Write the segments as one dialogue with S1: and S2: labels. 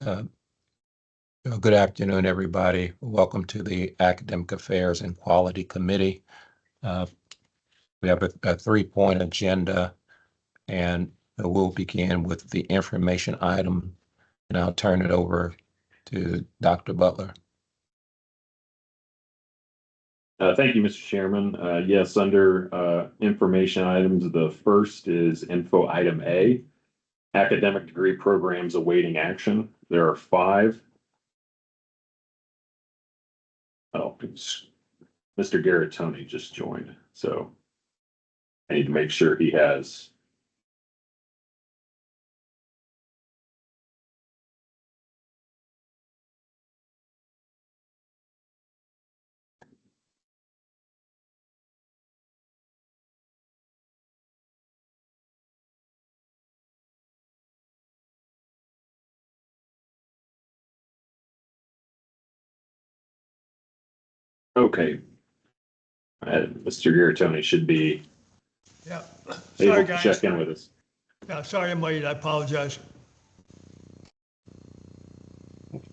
S1: Uh, Good afternoon, everybody. Welcome to the Academic Affairs and Quality Committee. We have a three-point agenda, and we'll begin with the information item, and I'll turn it over to Dr. Butler.
S2: Thank you, Mr. Chairman. Yes, under information items, the first is info item A, academic degree programs awaiting action. There are 5. Oh, Mr. Garatoni just joined, so I need to make sure he has. Okay. Mr. Garatoni should be
S3: Sorry,
S2: able to
S3: guys.
S2: check in with us.
S3: Yeah, sorry I'm late. I apologize.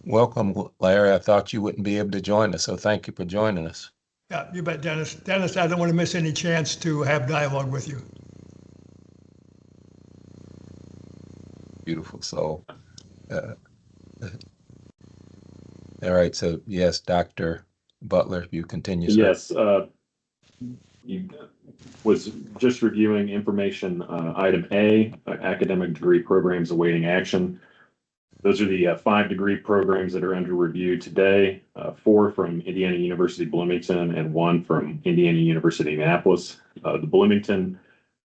S1: Welcome, Larry. I thought you wouldn't be able to join us, so thank you for joining us.
S3: Yeah, you bet, Dennis. Dennis, I don't want to miss any chance to have dialogue with you.
S1: Beautiful soul. All right, so yes, Dr. Butler, if you continue, sir.
S2: Yes, you was just reviewing information item A, academic degree programs awaiting action. Those are the 5 degree programs that are under review today, 4 from Indiana University Bloomington and 1 from Indiana University Indianapolis. The Bloomington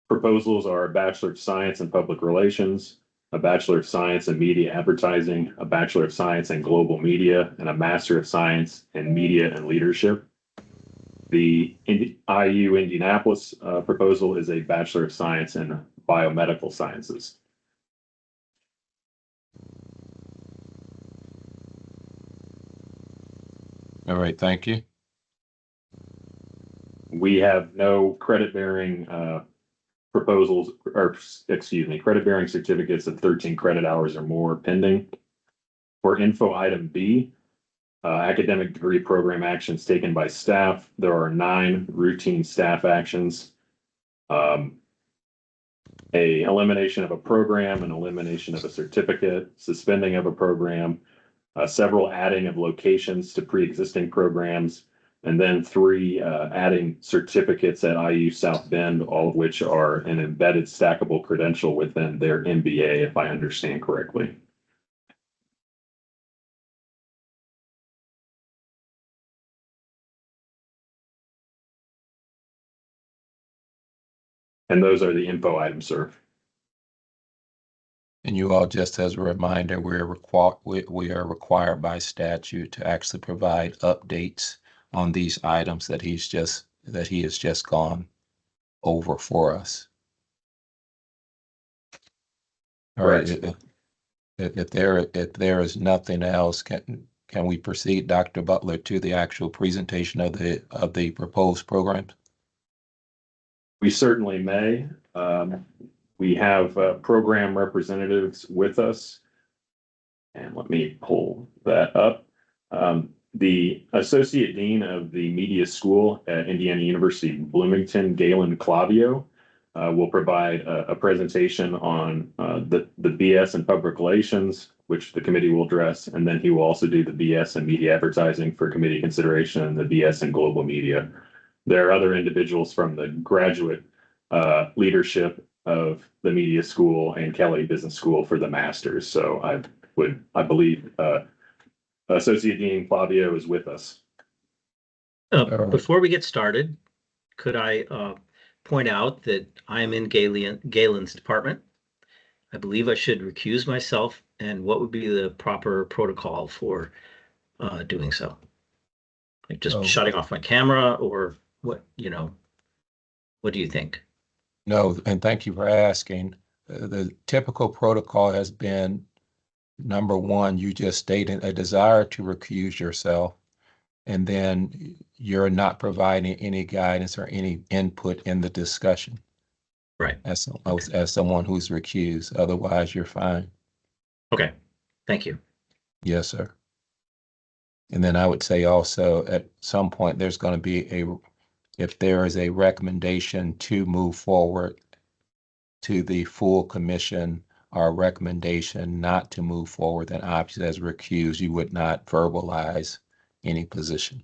S2: proposals are a Bachelor of Science in Public Relations, a Bachelor of Science in Media Advertising, a Bachelor of Science in Global Media, and a Master of Science in Media and Leadership. The IU Indianapolis proposal is a Bachelor of Science in Biomedical Sciences.
S1: All right, thank you.
S2: We have no credit-bearing proposals, or excuse me, credit-bearing certificates of 13 credit hours or more pending. For info item B, academic degree program actions taken by staff, there are 9 routine staff actions. A elimination of a program, an elimination of a certificate, suspending of a program, several adding of locations to pre-existing programs, and then 3 adding certificates at IU South Bend, all of which are an embedded stackable credential within their MBA, if I understand correctly. And those are the info items, sir.
S1: And you all, just as a reminder, we are required by statute to actually provide updates on these items that he has just gone over for us. All right. If there is nothing else, can we proceed, Dr. Butler, to the actual presentation of the proposed programs?
S2: We certainly may. We have program representatives with us. And let me pull that up. The Associate Dean of the Media School at Indiana University Bloomington, Galen Clavio, will provide a presentation on the BS in Public Relations, which the committee will address. And then he will also do the BS in Media Advertising for committee consideration and the BS in Global Media. There are other individuals from the graduate leadership of the Media School and Kelley Business School for the Masters. So I believe Associate Dean Flavio is with us.
S4: Before we get started, could I point out that I am in Galen's department? I believe I should recuse myself, and what would be the proper protocol for doing so? Like just shutting off my camera, or what, what do you think?
S1: No, and thank you for asking. The typical protocol has been, number one, you just stated a desire to recuse yourself, and then you're not providing any guidance or any input in the discussion.
S4: Right.
S1: As someone who's recused. Otherwise, you're fine.
S4: Okay. Thank you.
S1: Yes, sir. And then I would say also at some point, there's going to be if there is a recommendation to move forward to the full commission or a recommendation not to move forward, then obviously as recused, you would not verbalize any position.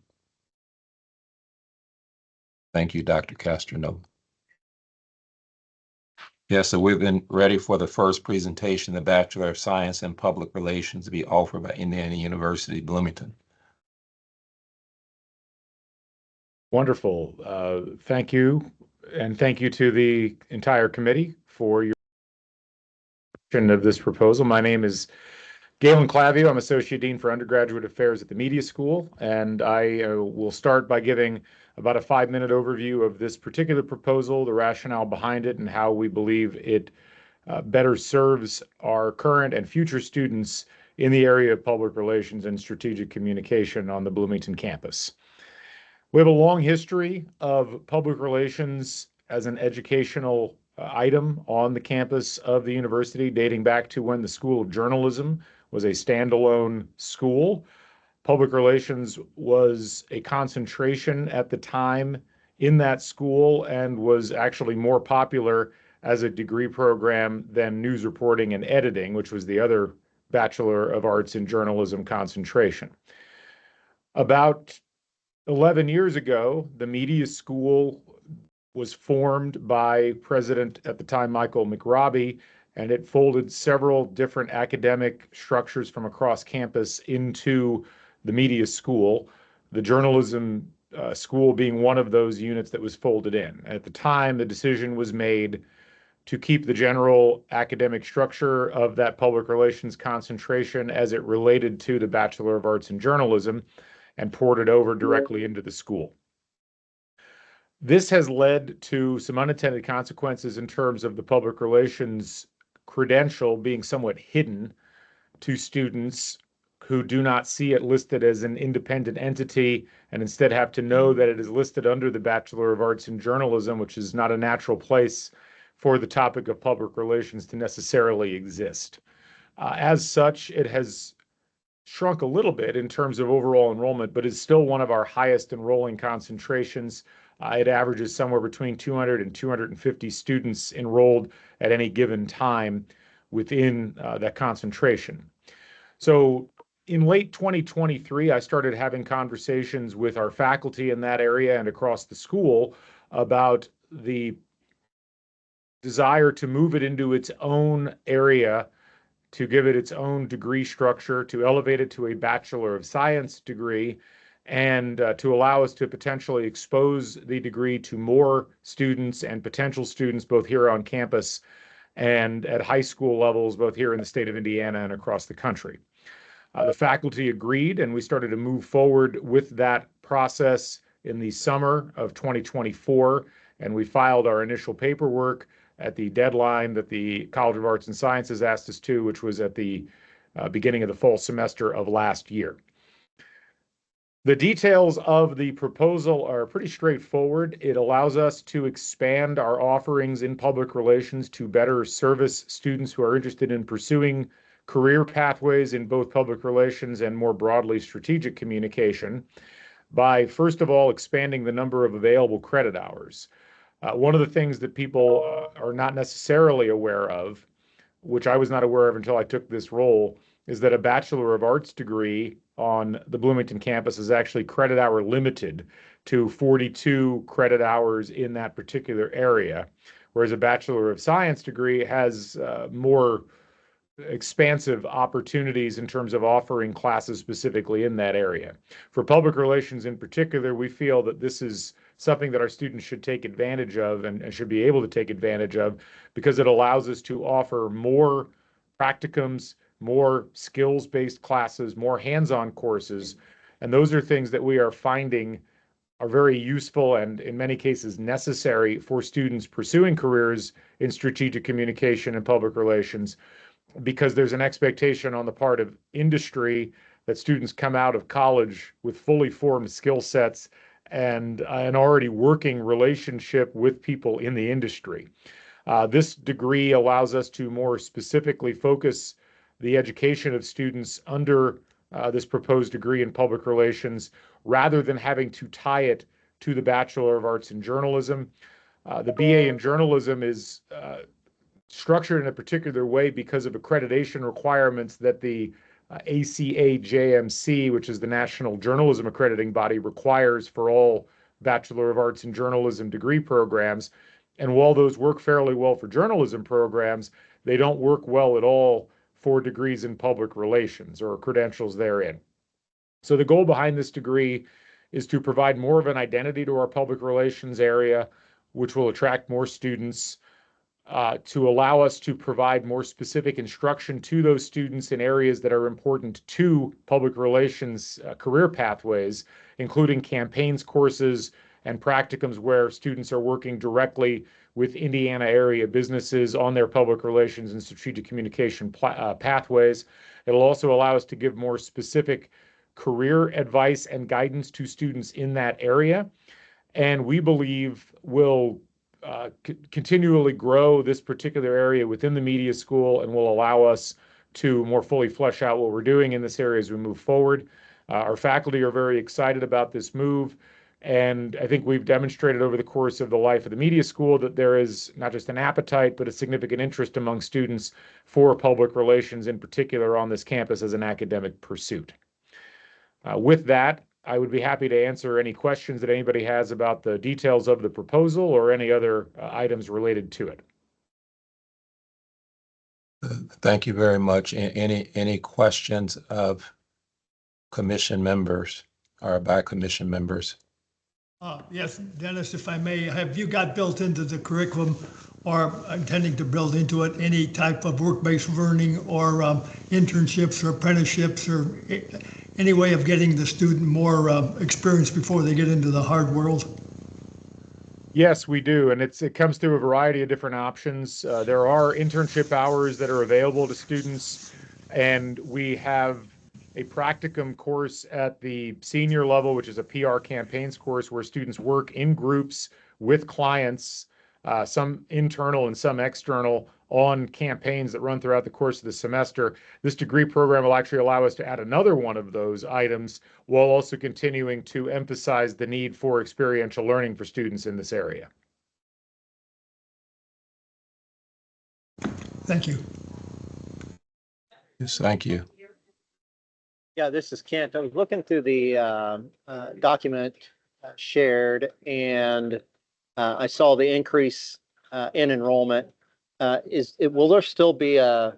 S1: Thank you, Dr. Castronova. Yes, so we've been ready for the first presentation, the Bachelor of Science in Public Relations, to be offered by Indiana University, Bloomington.
S5: Wonderful. Thank you. And thank you to the entire committee for your of this proposal. My name is Galen Clavio. I'm Associate Dean for Undergraduate Affairs at the Media School, and I will start by giving about a 5-minute overview of this particular proposal, the rationale behind it, and how we believe it better serves our current and future students in the area of public relations and strategic communication on the Bloomington campus. We have a long history of public relations as an educational item on the campus of the university, dating back to when the School of Journalism was a standalone school. Public relations was a concentration at the time in that school and was actually more popular as a degree program than news reporting and editing, which was the other Bachelor of Arts in Journalism concentration. About 11 years ago, the Media School was formed by President at the time, Michael McRobbie, and it folded several different academic structures from across campus into the Media School, the Journalism School being one of those units that was folded in. At the time, the decision was made to keep the general academic structure of that public relations concentration as it related to the Bachelor of Arts in Journalism and poured it over directly into the school. This has led to some unintended consequences in terms of the public relations credential being somewhat hidden to students who do not see it listed as an independent entity and instead have to know that it is listed under the Bachelor of Arts in Journalism, which is not a natural place for the topic of public relations to necessarily exist. As such, it has shrunk a little bit in terms of overall enrollment, but is still one of our highest enrolling concentrations. It averages somewhere between 200 and 250 students enrolled at any given time within that concentration. So in late 2023, I started having conversations with our faculty in that area and across the school about the desire to move it into its own area, to give it its own degree structure, to elevate it to a Bachelor of Science degree, and to allow us to potentially expose the degree to more students and potential students, both here on campus and at high school levels, both here in the state of Indiana and across the country. The faculty agreed, and we started to move forward with that process in the summer of 2024, and we filed our initial paperwork at the deadline that the College of Arts and Sciences asked us to, which was at the beginning of the fall semester of last year. The details of the proposal are pretty straightforward. It allows us to expand our offerings in public relations to better service students who are interested in pursuing career pathways in both public relations and more broadly strategic communication by, first of all, expanding the number of available credit hours. One of the things that people are not necessarily aware of, which I was not aware of until I took this role, is that a Bachelor of Arts degree on the Bloomington campus is actually credit hour limited to 42 credit hours in that particular area, whereas a Bachelor of Science degree has more expansive opportunities in terms of offering classes specifically in that area. For public relations in particular, we feel that this is something that our students should take advantage of and should be able to take advantage of because it allows us to offer more practicums, more skills-based classes, more hands-on courses. And those are things that we are finding are very useful and in many cases necessary for students pursuing careers in strategic communication and public relations, because there's an expectation on the part of industry that students come out of college with fully formed skill sets and an already working relationship with people in the industry. This degree allows us to more specifically focus the education of students under this proposed degree in public relations, rather than having to tie it to the Bachelor of Arts in Journalism. The BA in journalism is structured in a particular way because of accreditation requirements that the ACA-JMC, which is the National Journalism Accrediting Body, requires for all Bachelor of Arts in Journalism degree programs. And while those work fairly well for journalism programs, they don't work well at all for degrees in public relations or credentials therein. So the goal behind this degree is to provide more of an identity to our public relations area, which will attract more students, to allow us to provide more specific instruction to those students in areas that are important to public relations career pathways, including campaigns courses and practicums where students are working directly with Indiana area businesses on their public relations and strategic communication pathways. It'll also allow us to give more specific career advice and guidance to students in that area. And we believe will continually grow this particular area within the media school and will allow us to more fully flesh out what we're doing in this area as we move forward. Our faculty are very excited about this move. And I think we've demonstrated over the course of the life of the media school that there is not just an appetite, but a significant interest among students for public relations, in particular on this campus as an academic pursuit. With that, I would be happy to answer any questions that anybody has about the details of the proposal or any other items related to it.
S1: Thank you very much. Any questions of commission members or by commission members?
S3: Yes, Dennis, if I may, have you got built into the curriculum or intending to build into it any type of work-based learning or internships or apprenticeships or any way of getting the student more experience before they get into the hard world?
S5: Yes, we do. And it comes through a variety of different options. There are internship hours that are available to students, and we have a practicum course at the senior level, which is a PR campaigns course where students work in groups with clients, some internal and some external, on campaigns that run throughout the course of the semester. This degree program will actually allow us to add another one of those items while also continuing to emphasize the need for experiential learning for students in this area.
S3: Thank you.
S1: Yes, thank you.
S6: Yeah, this is Kent. I was looking through the document shared, and I saw the increase in enrollment. Will there still be the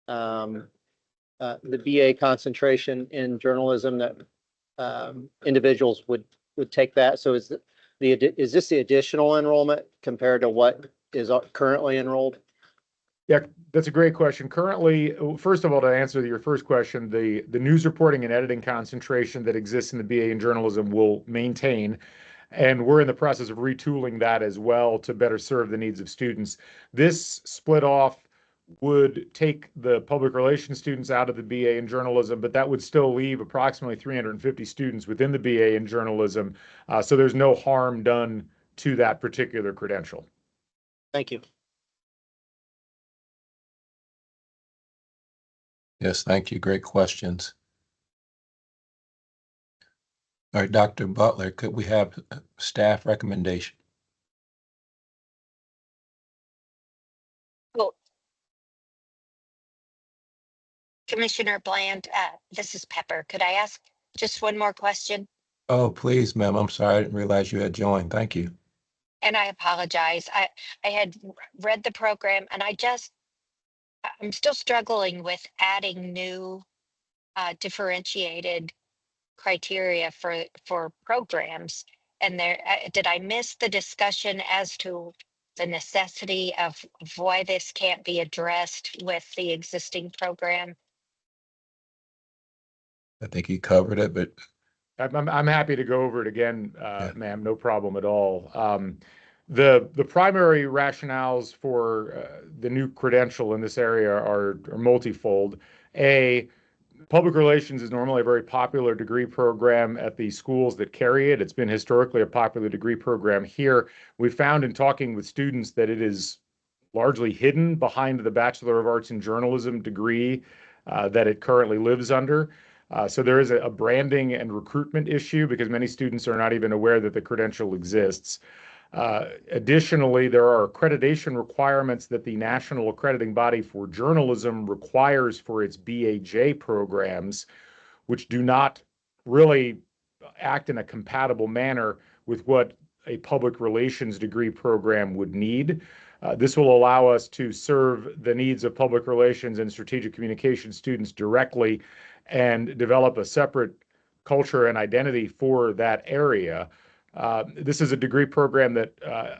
S6: BA concentration in journalism that individuals would take that? So is this the additional enrollment compared to what is currently enrolled?
S5: Yeah, that's a great question. Currently, first of all, to answer your first question, the news reporting and editing concentration that exists in the BA in journalism will maintain. And we're in the process of retooling that as well to better serve the needs of students. This split off would take the public relations students out of the BA in journalism, but that would still leave approximately 350 students within the BA in journalism. So there's no harm done to that particular credential.
S6: Thank you.
S1: Yes, thank you. Great questions. All right, Dr. Butler, could we have staff recommendation?
S7: Well, Commissioner Bland, this is Pepper. Could I ask just one more question?
S1: Oh, please, ma'am. I'm sorry. I didn't realize you had joined. Thank you.
S7: And I apologize. I had read the program and I'm still struggling with adding new differentiated criteria for programs. And did I miss the discussion as to the necessity of why this can't be addressed with the existing program?
S1: I think you covered it, but
S5: I'm happy to go over it again, ma'am, no problem at all. The primary rationales for the new credential in this area are multifold. Public relations is normally a very popular degree program at the schools that carry it. It's been historically a popular degree program here. We found in talking with students that it is largely hidden behind the Bachelor of Arts in Journalism degree that it currently lives under. So there is a branding and recruitment issue because many students are not even aware that the credential exists. Additionally, there are accreditation requirements that the National Accrediting Body for Journalism requires for its BAJ programs, which do not really act in a compatible manner with what a public relations degree program would need. This will allow us to serve the needs of public relations and strategic communication students directly and develop a separate culture and identity for that area. This is a degree program that,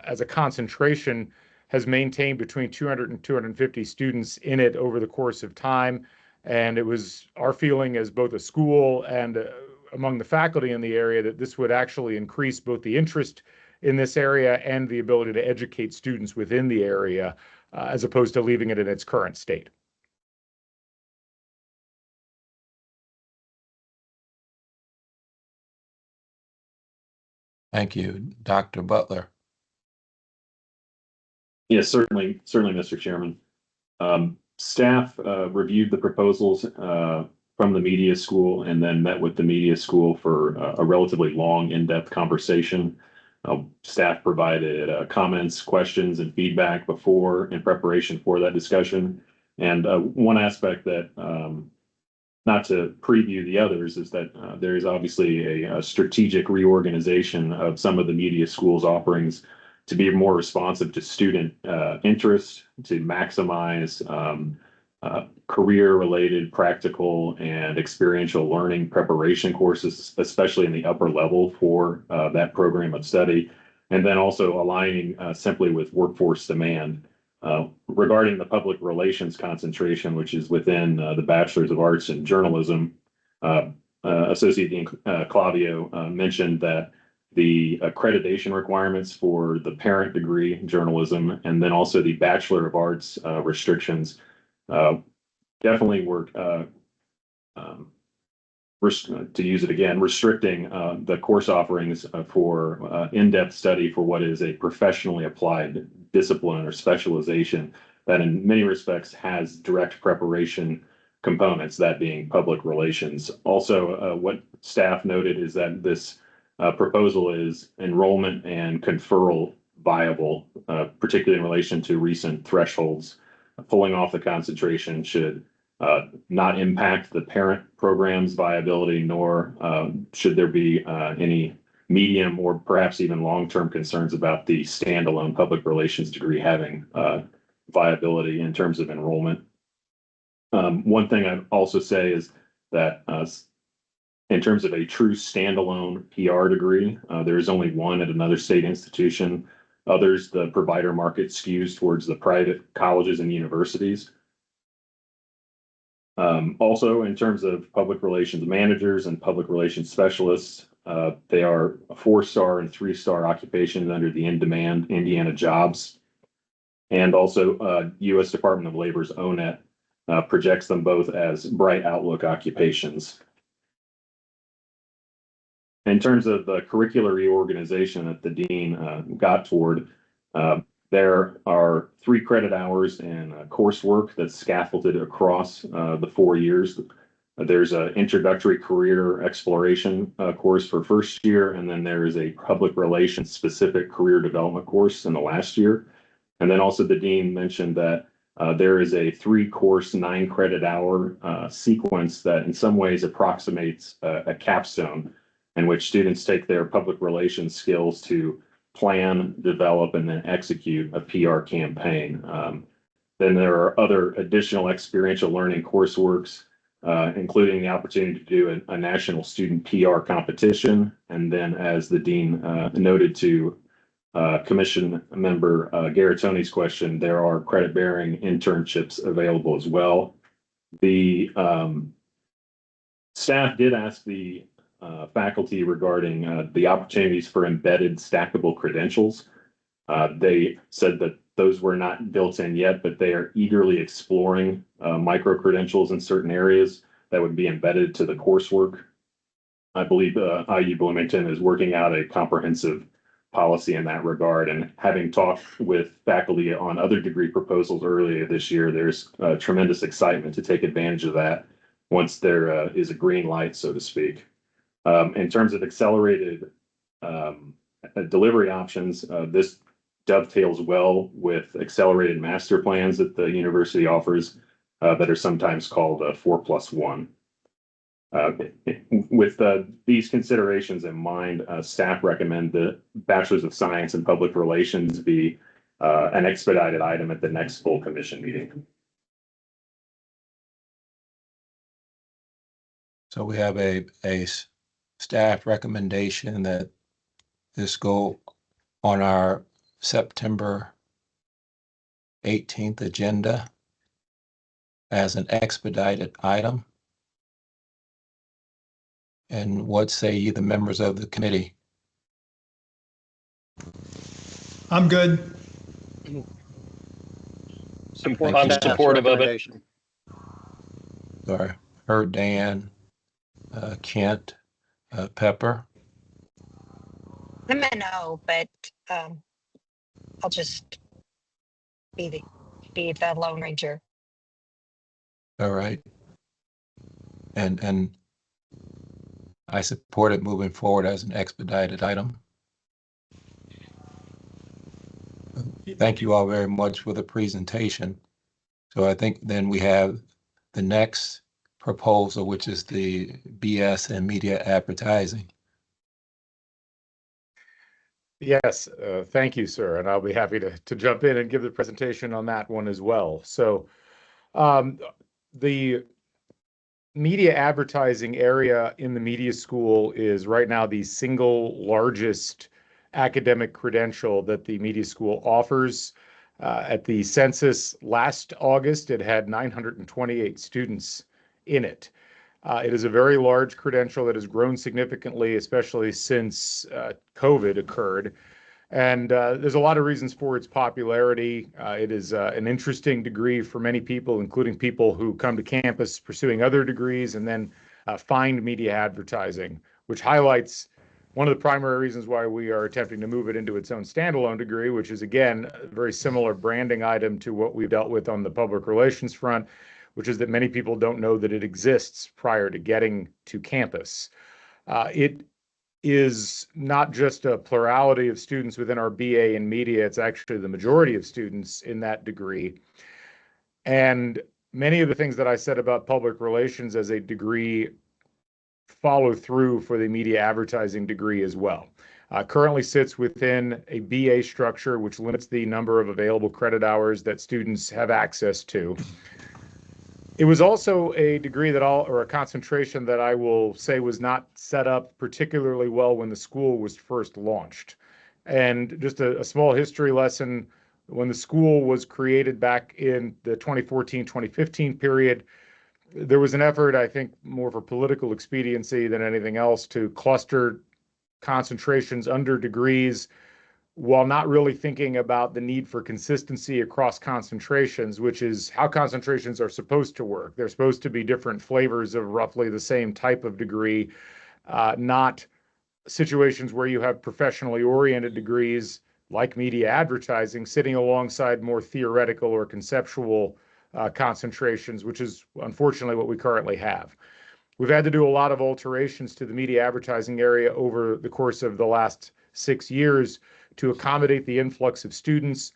S5: as a concentration, has maintained between 200 and 250 students in it over the course of time. And it was our feeling as both a school and among the faculty in the area that this would actually increase both the interest in this area and the ability to educate students within the area, as opposed to leaving it in its current state.
S1: Thank you. Dr. Butler.
S2: Yes, certainly, Mr. Chairman. Staff reviewed the proposals from the media school and then met with the media school for a relatively long, in-depth conversation. Staff provided comments, questions, and feedback before in preparation for that discussion. And one aspect that, not to preview the others, is that there is obviously a strategic reorganization of some of the media school's offerings to be more responsive to student interest, to maximize career-related, practical, and experiential learning preparation courses, especially in the upper level for that program of study, and then also aligning simply with workforce demand. Regarding the public relations concentration, which is within the Bachelor's of Arts in Journalism, Associate Dean Clavio mentioned that the accreditation requirements for the parent degree in journalism and then also the Bachelor of Arts restrictions definitely were, to use it again, restricting the course offerings for in-depth study for what is a professionally applied discipline or specialization that in many respects has direct preparation components, that being public relations. Also, what staff noted is that this proposal is enrollment and conferral viable, particularly in relation to recent thresholds. Pulling off the concentration should not impact the parent program's viability, nor should there be any medium or perhaps even long-term concerns about the standalone public relations degree having viability in terms of enrollment. One thing I'd also say is that in terms of a true standalone PR degree, there is only one at another state institution. Others, the provider market skews towards the private colleges and universities. Also, in terms of public relations managers and public relations specialists, they are 4-star and 3-star occupations under the in-demand Indiana jobs. And also, U.S. Department of Labor's ONET projects them both as bright outlook occupations. In terms of the curricular reorganization that the dean got toward, there are 3 credit hours in coursework that's scaffolded across the 4 years. There's an introductory career exploration course for first year, and then there is a public relations specific career development course in the last year. And then also the dean mentioned that there is a 3-course, 9 credit hour sequence that in some ways approximates a capstone in which students take their public relations skills to plan, develop, and then execute a PR campaign. Then there are other additional experiential learning courseworks, including the opportunity to do a national student PR competition. And then as the dean noted to Commission member Garatoni's question, there are credit-bearing internships available as well. The staff did ask the faculty regarding the opportunities for embedded stackable credentials. They said that those were not built in yet, but they are eagerly exploring micro credentials in certain areas that would be embedded to the coursework. I believe IU Bloomington is working out a comprehensive policy in that regard, and having talked with faculty on other degree proposals earlier this year, there's tremendous excitement to take advantage of that. once there is a green light, so to speak. In terms of accelerated delivery options, this dovetails well with accelerated master plans that the university offers that are sometimes called 4+1. With these considerations in mind, staff recommend the Bachelor's of Science in Public Relations be an expedited item at the next full commission meeting.
S1: So we have a staff recommendation that this go on our September 18th agenda as an expedited item. And what say you, the members of the committee?
S3: I'm good.
S6: Support
S1: I'm
S6: staff's
S8: supportive of it.
S6: recommendation.
S1: Sorry, heard Dan, Kent, Pepper.
S7: I'm a no, but I'll just be the Lone Ranger.
S1: All right. And I support it moving forward as an expedited item. Thank you all very much for the presentation. So I think then we have the next proposal, which is the BS and media advertising.
S5: Yes, thank you, sir. And I'll be happy to jump in and give the presentation on that one as well. So the media advertising area in the media school is right now the single largest academic credential that the media school offers. At the census last August, it had 928 students in it. It is a very large credential that has grown significantly, especially since COVID occurred. And there's a lot of reasons for its popularity. It is an interesting degree for many people, including people who come to campus pursuing other degrees and then find media advertising, which highlights one of the primary reasons why we are attempting to move it into its own standalone degree, which is, again, a very similar branding item to what we've dealt with on the public relations front, which is that many people don't know that it exists prior to getting to campus. It is not just a plurality of students within our BA in media, it's actually the majority of students in that degree. And many of the things that I said about public relations as a degree follow through for the media advertising degree as well. Currently sits within a BA structure, which limits the number of available credit hours that students have access to. It was also a degree or a concentration that I will say was not set up particularly well when the school was first launched. And just a small history lesson, when the school was created back in the 2014-2015 period, there was an effort, I think, more for political expediency than anything else, to cluster concentrations under degrees while not really thinking about the need for consistency across concentrations, which is how concentrations are supposed to work. They're supposed to be different flavors of roughly the same type of degree, not situations where you have professionally oriented degrees like media advertising sitting alongside more theoretical or conceptual concentrations, which is unfortunately what we currently have. We've had to do a lot of alterations to the media advertising area over the course of the last 6 years to accommodate the influx of students,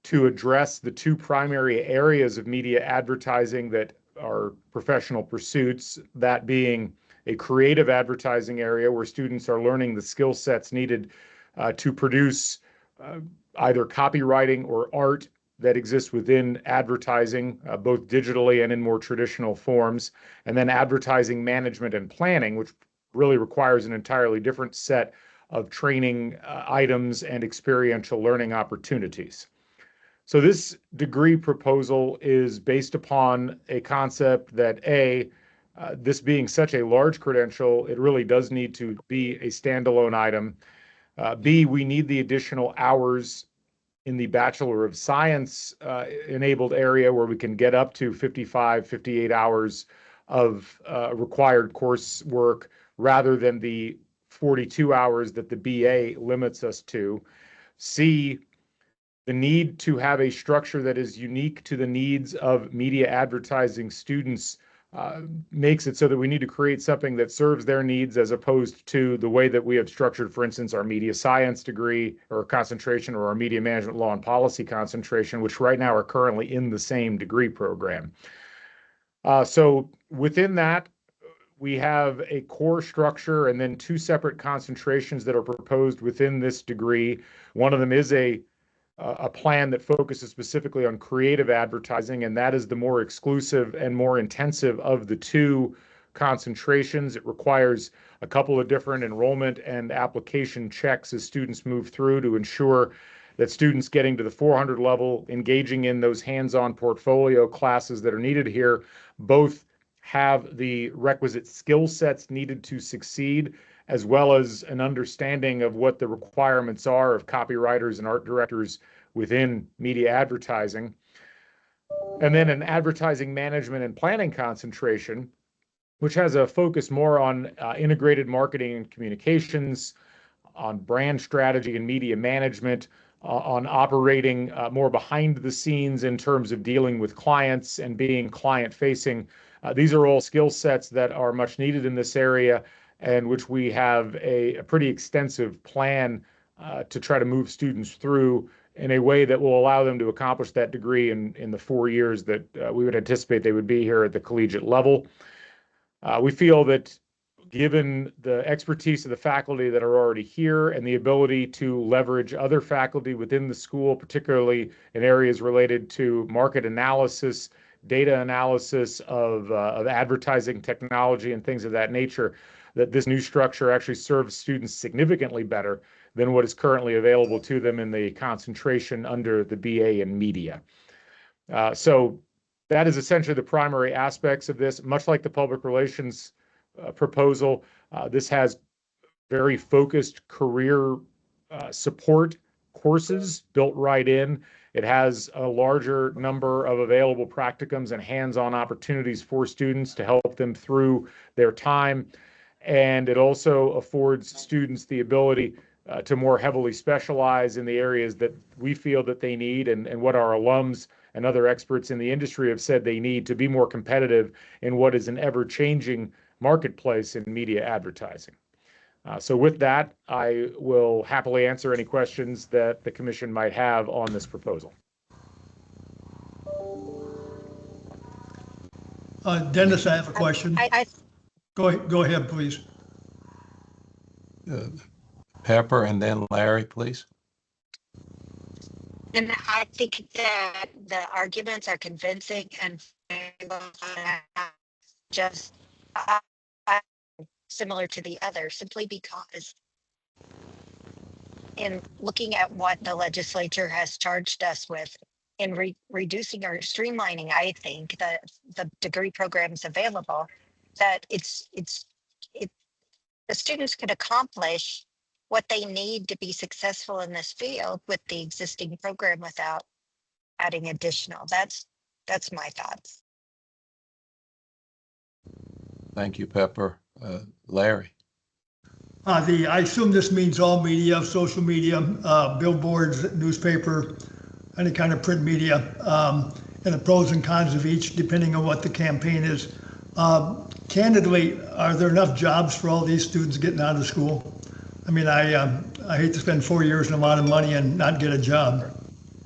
S5: to address the two primary areas of media advertising that are professional pursuits, that being a creative advertising area where students are learning the skill sets needed to produce either copywriting or art that exists within advertising, both digitally and in more traditional forms, and then advertising management and planning, which really requires an entirely different set of training items and experiential learning opportunities. So this degree proposal is based upon a concept that this being such a large credential, it really does need to be a standalone item. B, we need the additional hours in the Bachelor of Science enabled area where we can get up to 55, 58 hours of required coursework rather than the 42 hours that the BA limits us to. C, the need to have a structure that is unique to the needs of media advertising students makes it so that we need to create something that serves their needs as opposed to the way that we have structured, for instance, our media science degree or concentration or our media management law and policy concentration, which right now are currently in the same degree program. So within that, we have a core structure and then two separate concentrations that are proposed within this degree. One of them is a plan that focuses specifically on creative advertising, and that is the more exclusive and more intensive of the two concentrations. It requires a couple of different enrollment and application checks as students move through to ensure that students getting to the 400 level, engaging in those hands-on portfolio classes that are needed here, both have the requisite skill sets needed to succeed, as well as an understanding of what the requirements are of copywriters and art directors within media advertising. And then an advertising management and planning concentration, which has a focus more on integrated marketing and communications, on brand strategy and media management, on operating more behind the scenes in terms of dealing with clients and being client facing. These are all skill sets that are much needed in this area, and which we have a pretty extensive plan to try to move students through in a way that will allow them to accomplish that degree in the 4 years that we would anticipate they would be here at the collegiate level. We feel that given the expertise of the faculty that are already here and the ability to leverage other faculty within the school, particularly in areas related to market analysis, data analysis of advertising technology and things of that nature, that this new structure actually serves students significantly better than what is currently available to them in the concentration under the BA in media. So that is essentially the primary aspects of this. Much like the public relations proposal, this has very focused career support courses built right in. It has a larger number of available practicums and hands-on opportunities for students to help them through their time. And it also affords students the ability to more heavily specialize in the areas that we feel that they need and what our alums and other experts in the industry have said they need to be more competitive in what is an ever-changing marketplace in media advertising. So with that, I will happily answer any questions that the commission might have on this proposal.
S3: Dennis, I have a question.
S7: I
S3: Go ahead, please.
S1: Pepper and then Larry, please.
S7: And I think that the arguments are convincing and just similar to the other, simply because in looking at what the legislature has charged us with in reducing or streamlining, I think that the degree programs available, that the students could accomplish what they need to be successful in this field with the existing program without adding additional. That's my thoughts.
S1: Thank you, Pepper. Larry.
S3: I assume this means all media, social media, billboards, newspaper, any kind of print media, and the pros and cons of each, depending on what the campaign is. Candidly, are there enough jobs for all these students getting out of school? I mean, I hate to spend 4 years and a lot of money and not get a job.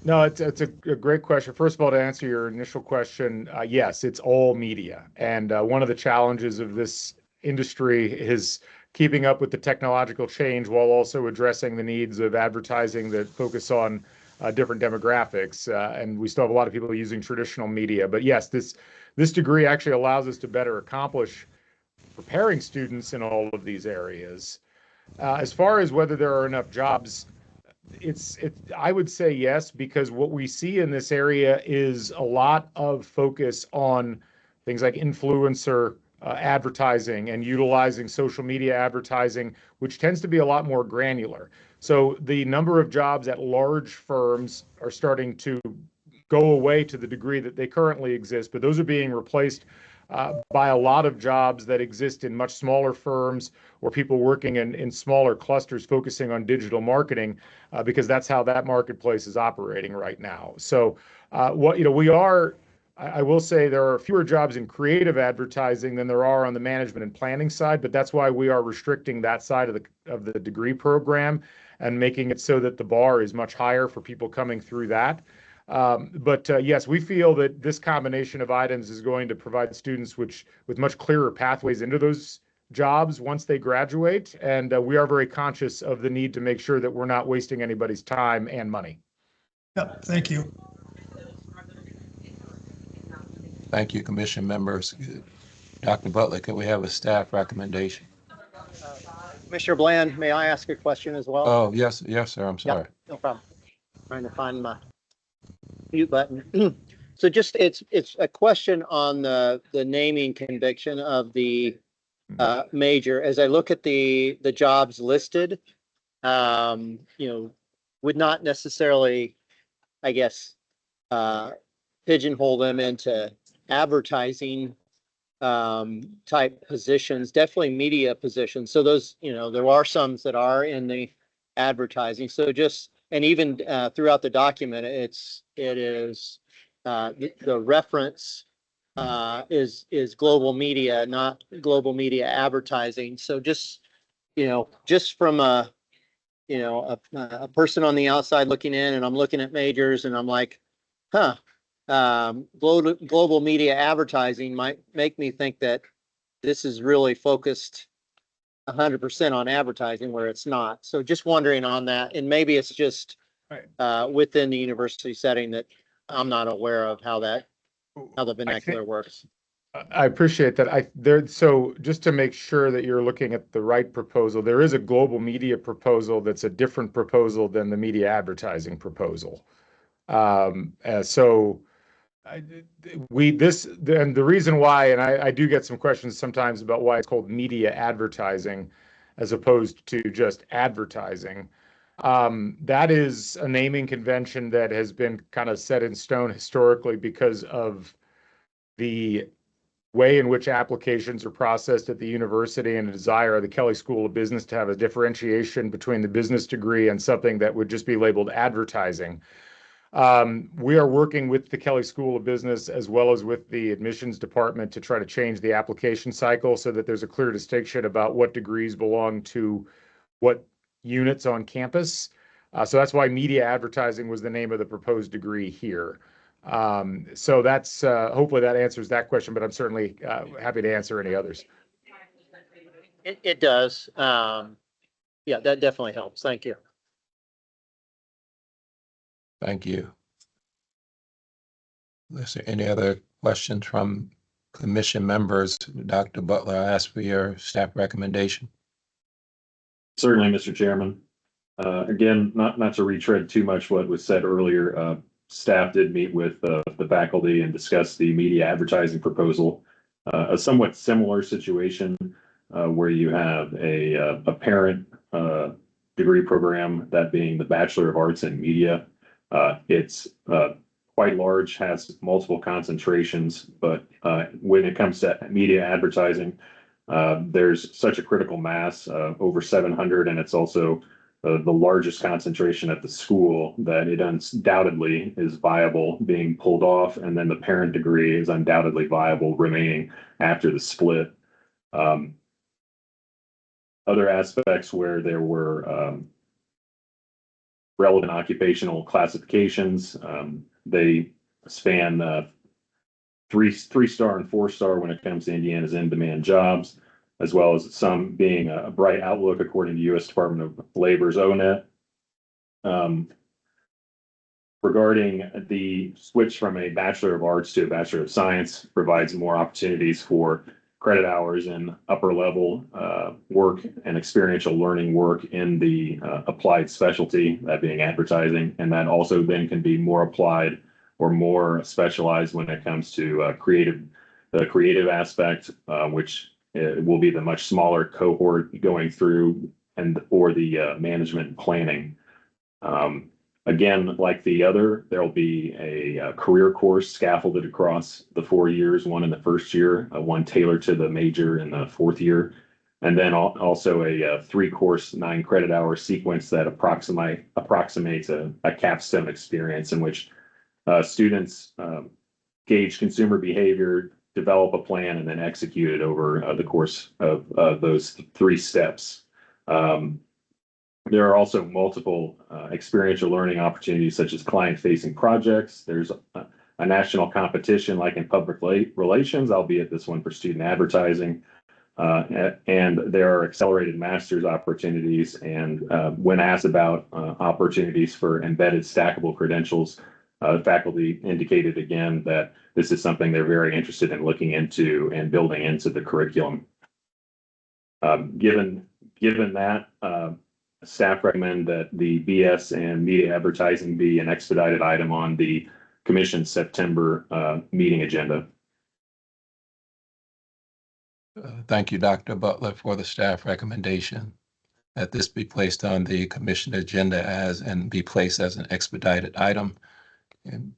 S5: No, it's a great question. First of all, to answer your initial question, yes, it's all media. And one of the challenges of this industry is keeping up with the technological change while also addressing the needs of advertising that focus on different demographics. And we still have a lot of people using traditional media. But yes, this degree actually allows us to better accomplish preparing students in all of these areas. As far as whether there are enough jobs, I would say yes, because what we see in this area is a lot of focus on things like influencer advertising and utilizing social media advertising, which tends to be a lot more granular. So the number of jobs at large firms are starting to go away to the degree that they currently exist, but those are being replaced by a lot of jobs that exist in much smaller firms or people working in smaller clusters focusing on digital marketing because that's how that marketplace is operating right now. So we are I will say there are fewer jobs in creative advertising than there are on the management and planning side, but that's why we are restricting that side of the degree program and making it so that the bar is much higher for people coming through that. But yes, we feel that this combination of items is going to provide students with much clearer pathways into those jobs once they graduate. And we are very conscious of the need to make sure that we're not wasting anybody's time and money.
S3: Yep, thank you.
S1: Thank you, commission members. Dr. Butler, could we have a staff recommendation?
S6: Commissioner Bland, may I ask a question as well?
S1: Oh, yes, yes, sir. I'm
S6: Yeah,
S1: sorry.
S6: no problem. Trying to find my mute button. So just, it's a question on the naming conviction of the major. As I look at the jobs listed, would not necessarily, I guess, pigeonhole them into advertising type positions, definitely media positions. So those, there are some that are in the advertising. So just, and even throughout the document, it is the reference is global media, not global media advertising. So just, just from a person on the outside looking in, and I'm looking at majors and I'm like, huh, global media advertising might make me think that this is really focused 100% on advertising where it's not. So just wondering on that, and maybe it's just within the university setting that I'm not aware of how the vernacular works.
S5: I appreciate that. So just to make sure that you're looking at the right proposal, there is a global media proposal that's a different proposal than the media advertising proposal. So and the reason why, and I do get some questions sometimes about why it's called media advertising as opposed to just advertising. That is a naming convention that has been kind of set in stone historically because of the way in which applications are processed at the university and a desire of the Kelley School of Business to have a differentiation between the business degree and something that would just be labeled advertising. We are working with the Kelley School of Business as well as with the admissions department to try to change the application cycle so that there's a clear distinction about what degrees belong to what units on campus. So that's why media advertising was the name of the proposed degree here. So that's hopefully that answers that question, but I'm certainly happy to answer any others.
S6: It does. Yeah, that definitely helps. Thank you.
S1: Thank you. Is there any other questions from commission members? Dr. Butler, I ask for your staff recommendation.
S2: Certainly, Mr. Chairman. Again, not to retread too much what was said earlier, staff did meet with the faculty and discuss the media advertising proposal. A somewhat similar situation where you have a parent degree program, that being the Bachelor of Arts in Media. It's quite large, has multiple concentrations, but when it comes to media advertising, there's such a critical mass, over 700, and it's also the largest concentration at the school that it undoubtedly is viable being pulled off, and then the parent degree is undoubtedly viable remaining after the split. Other aspects where there were relevant occupational classifications, they span 3-star and 4-star when it comes to Indiana's in-demand jobs, as well as some being a bright outlook according to U.S. Department of Labor's ONET. Regarding the switch from a Bachelor of Arts to a Bachelor of Science, provides more opportunities for credit hours and upper level work and experiential learning work in the applied specialty, that being advertising, and that also then can be more applied or more specialized when it comes to the creative aspect, which will be the much smaller cohort going through, or the management and planning. Again, like the other, there'll be a career course scaffolded across the 4 years, one in the first year, one tailored to the major in the fourth year, and then also a 3-course 9-credit-hour sequence that approximates a capstone experience in which students gauge consumer behavior, develop a plan, and then execute it over the course of those 3 steps. There are also multiple experiential learning opportunities, such as client-facing projects. There's a national competition like in public relations, albeit this one for student advertising. And there are accelerated master's opportunities. And when asked about opportunities for embedded stackable credentials, faculty indicated again that this is something they're very interested in looking into and building into the curriculum. Given that, staff recommend that the BS and media advertising be an expedited item on the Commission's September meeting agenda.
S1: Thank you, Dr. Butler, for the staff recommendation that this be placed on the commission agenda and be placed as an expedited item. And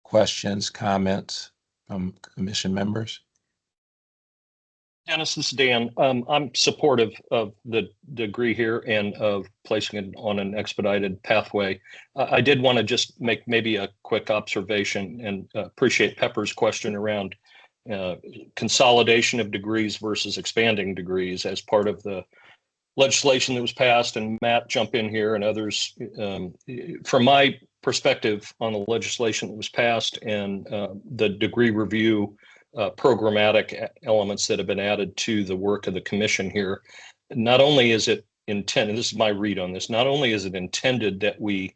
S1: questions, comments from commission members?
S8: Dennis, this is Dan. I'm supportive of the degree here and of placing it on an expedited pathway. I did want to just make maybe a quick observation and appreciate Pepper's question around consolidation of degrees versus expanding degrees as part of the legislation that was passed. And Matt, jump in here, and others. From my perspective on the legislation that was passed and the degree review programmatic elements that have been added to the work of the commission here, not only is it intended, this is my read on this, not only is it intended that we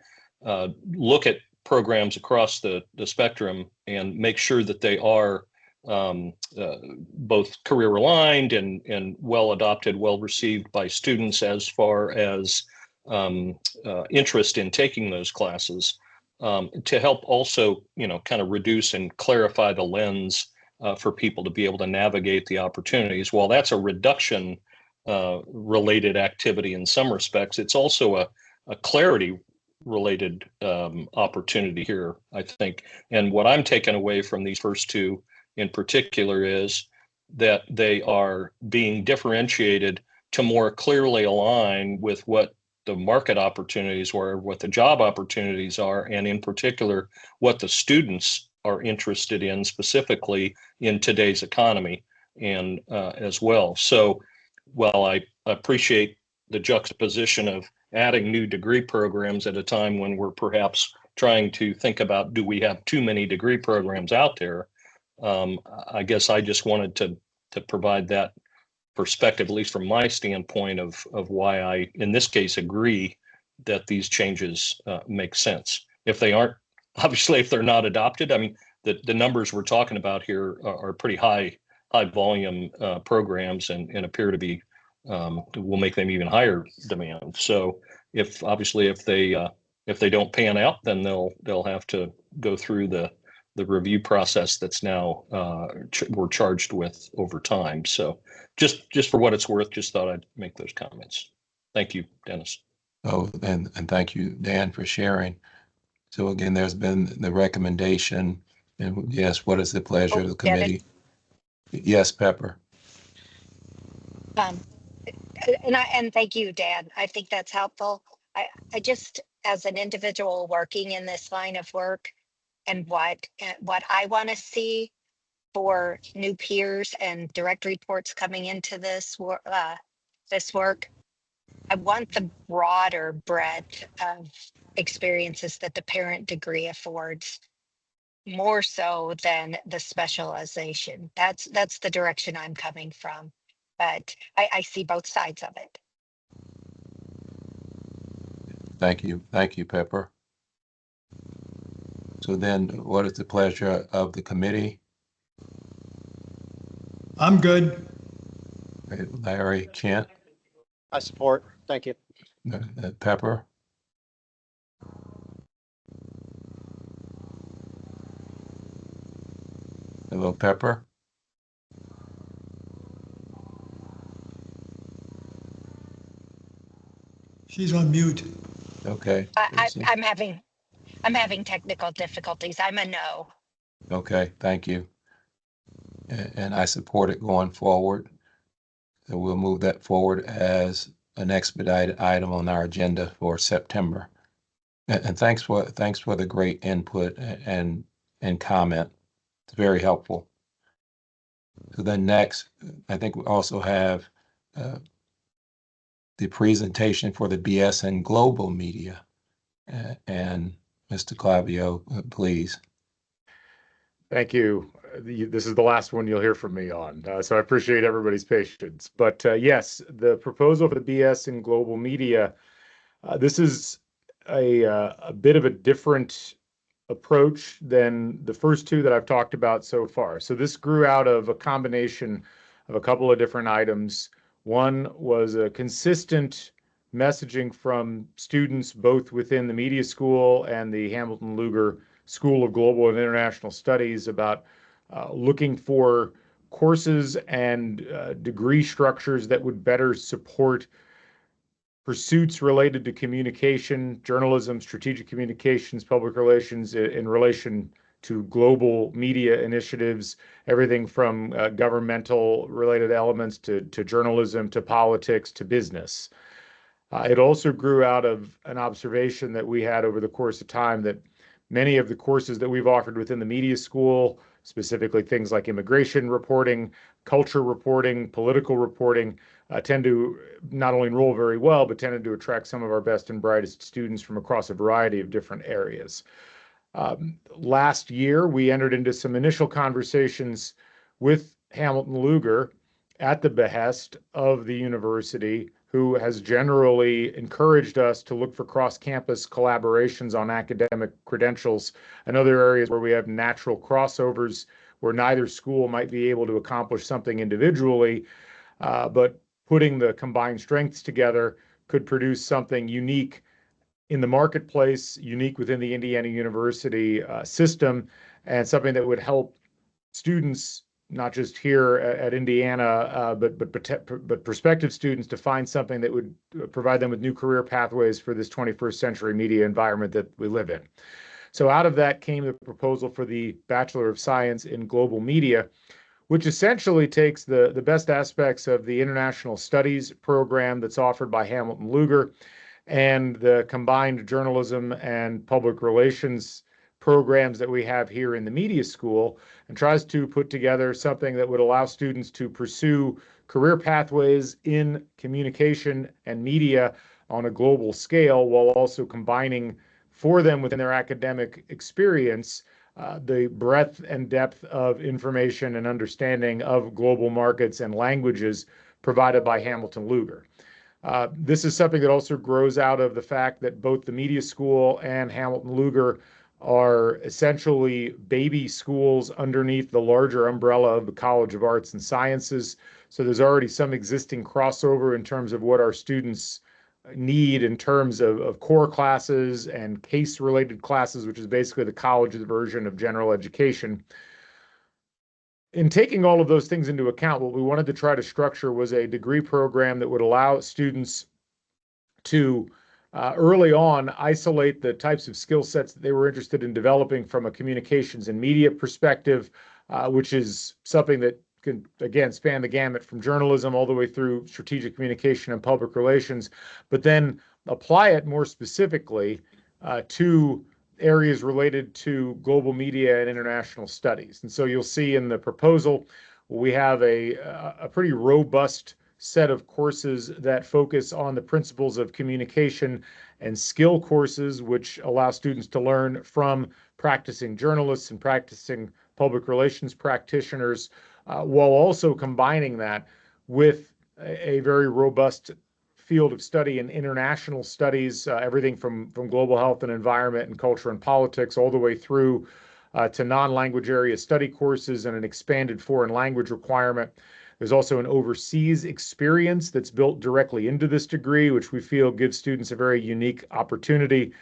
S8: look at programs across the spectrum and make sure that they are both career aligned and well adopted, well received by students as far as interest in taking those classes, to help also, kind of reduce and clarify the lens for people to be able to navigate the opportunities. While that's a reduction related activity in some respects, it's also a clarity related opportunity here, I think. And what I'm taking away from these first 2 in particular is that they are being differentiated to more clearly align with what the market opportunities were, what the job opportunities are, and in particular, what the students are interested in specifically in today's economy and as well. So while I appreciate the juxtaposition of adding new degree programs at a time when we're perhaps trying to think about, do we have too many degree programs out there? I guess I just wanted to provide that perspective, at least from my standpoint, of why I, in this case, agree that these changes make sense. If they aren't, obviously, if they're not adopted, I mean, the numbers we're talking about here are pretty high volume programs and appear to be, will make them even higher demand. So if they don't pan out, then they'll have to go through the review process that's now we're charged with over time. So just for what it's worth, just thought I'd make those comments. Thank you, Dennis.
S1: Oh, and thank you, Dan, for sharing. So again, there's been the recommendation, and yes, what is the pleasure of the committee? Yes, Pepper.
S7: And thank you, Dan. I think that's helpful. I just, as an individual working in this line of work, and what I want to see for new peers and direct reports coming into this work, I want the broader breadth of experiences that the parent degree affords, more so than the specialization. That's the direction I'm coming from, but I see both sides of it.
S1: Thank you, Pepper. So then, what is the pleasure of the committee?
S3: I'm good.
S1: Larry, Kent,
S6: I support. Thank you.
S1: Pepper? Hello, Pepper?
S3: She's on mute.
S1: Okay.
S7: I'm having technical difficulties. I'm a no.
S1: Okay, thank you. And I support it going forward. So we'll move that forward as an expedited item on our agenda for September. And thanks for the great input and and comment. It's very helpful. So then next, I think we also have the presentation for the BS and global media. And Mr. Clavio, please.
S5: Thank you. This is the last one you'll hear from me on, so I appreciate everybody's patience. But yes, the proposal for the BS in global media, this is a bit of a different approach than the first two that I've talked about so far. So this grew out of a combination of a couple of different items. One was a consistent messaging from students both within the media school and the Hamilton Luger School of Global and International Studies about looking for courses and degree structures that would better support pursuits related to communication, journalism, strategic communications, public relations in relation to global media initiatives, everything from governmental related elements to journalism, to politics, to business. It also grew out of an observation that we had over the course of time that many of the courses that we've offered within the media school, specifically things like immigration reporting, culture reporting, political reporting, tend to not only enroll very well, but tended to attract some of our best and brightest students from across a variety of different areas. Last year, we entered into some initial conversations with Hamilton Luger at the behest of the university, who has generally encouraged us to look for cross-campus collaborations on academic credentials and other areas where we have natural crossovers, where neither school might be able to accomplish something individually, but putting the combined strengths together could produce something unique in the marketplace, unique within the Indiana University system, and something that would help students, not just here at Indiana, but prospective students, to find something that would provide them with new career pathways for this 21st century media environment that we live in. So out of that came the proposal for the Bachelor of Science in Global Media, which essentially takes the best aspects of the International Studies program that's offered by Hamilton Luger and the combined journalism and public relations programs that we have here in the media school, and tries to put together something that would allow students to pursue career pathways in communication and media on a global scale, while also combining for them within their academic experience the breadth and depth of information and understanding of global markets and languages provided by Hamilton Luger. This is something that also grows out of the fact that both the media school and Hamilton Luger are essentially baby schools underneath the larger umbrella of the College of Arts and Sciences. So there's already some existing crossover in terms of what our students need in terms of core classes and case-related classes, which is basically the college's version of general education. In taking all of those things into account, what we wanted to try to structure was a degree program that would allow students to early on isolate the types of skill sets that they were interested in developing from a communications and media perspective, which is something that can, again, span the gamut from journalism all the way through strategic communication and public relations, but then apply it more specifically to areas related to global media and international studies. And so you'll see in the proposal, we have a pretty robust set of courses that focus on the principles of communication and skill courses, which allow students to learn from practicing journalists and practicing public relations practitioners, while also combining that with a very robust field of study in international studies, everything from global health and environment and culture and politics, all the way through to non-language area study courses and an expanded foreign language requirement. There's also an overseas experience that's built directly into this degree, which we feel gives students a very unique opportunity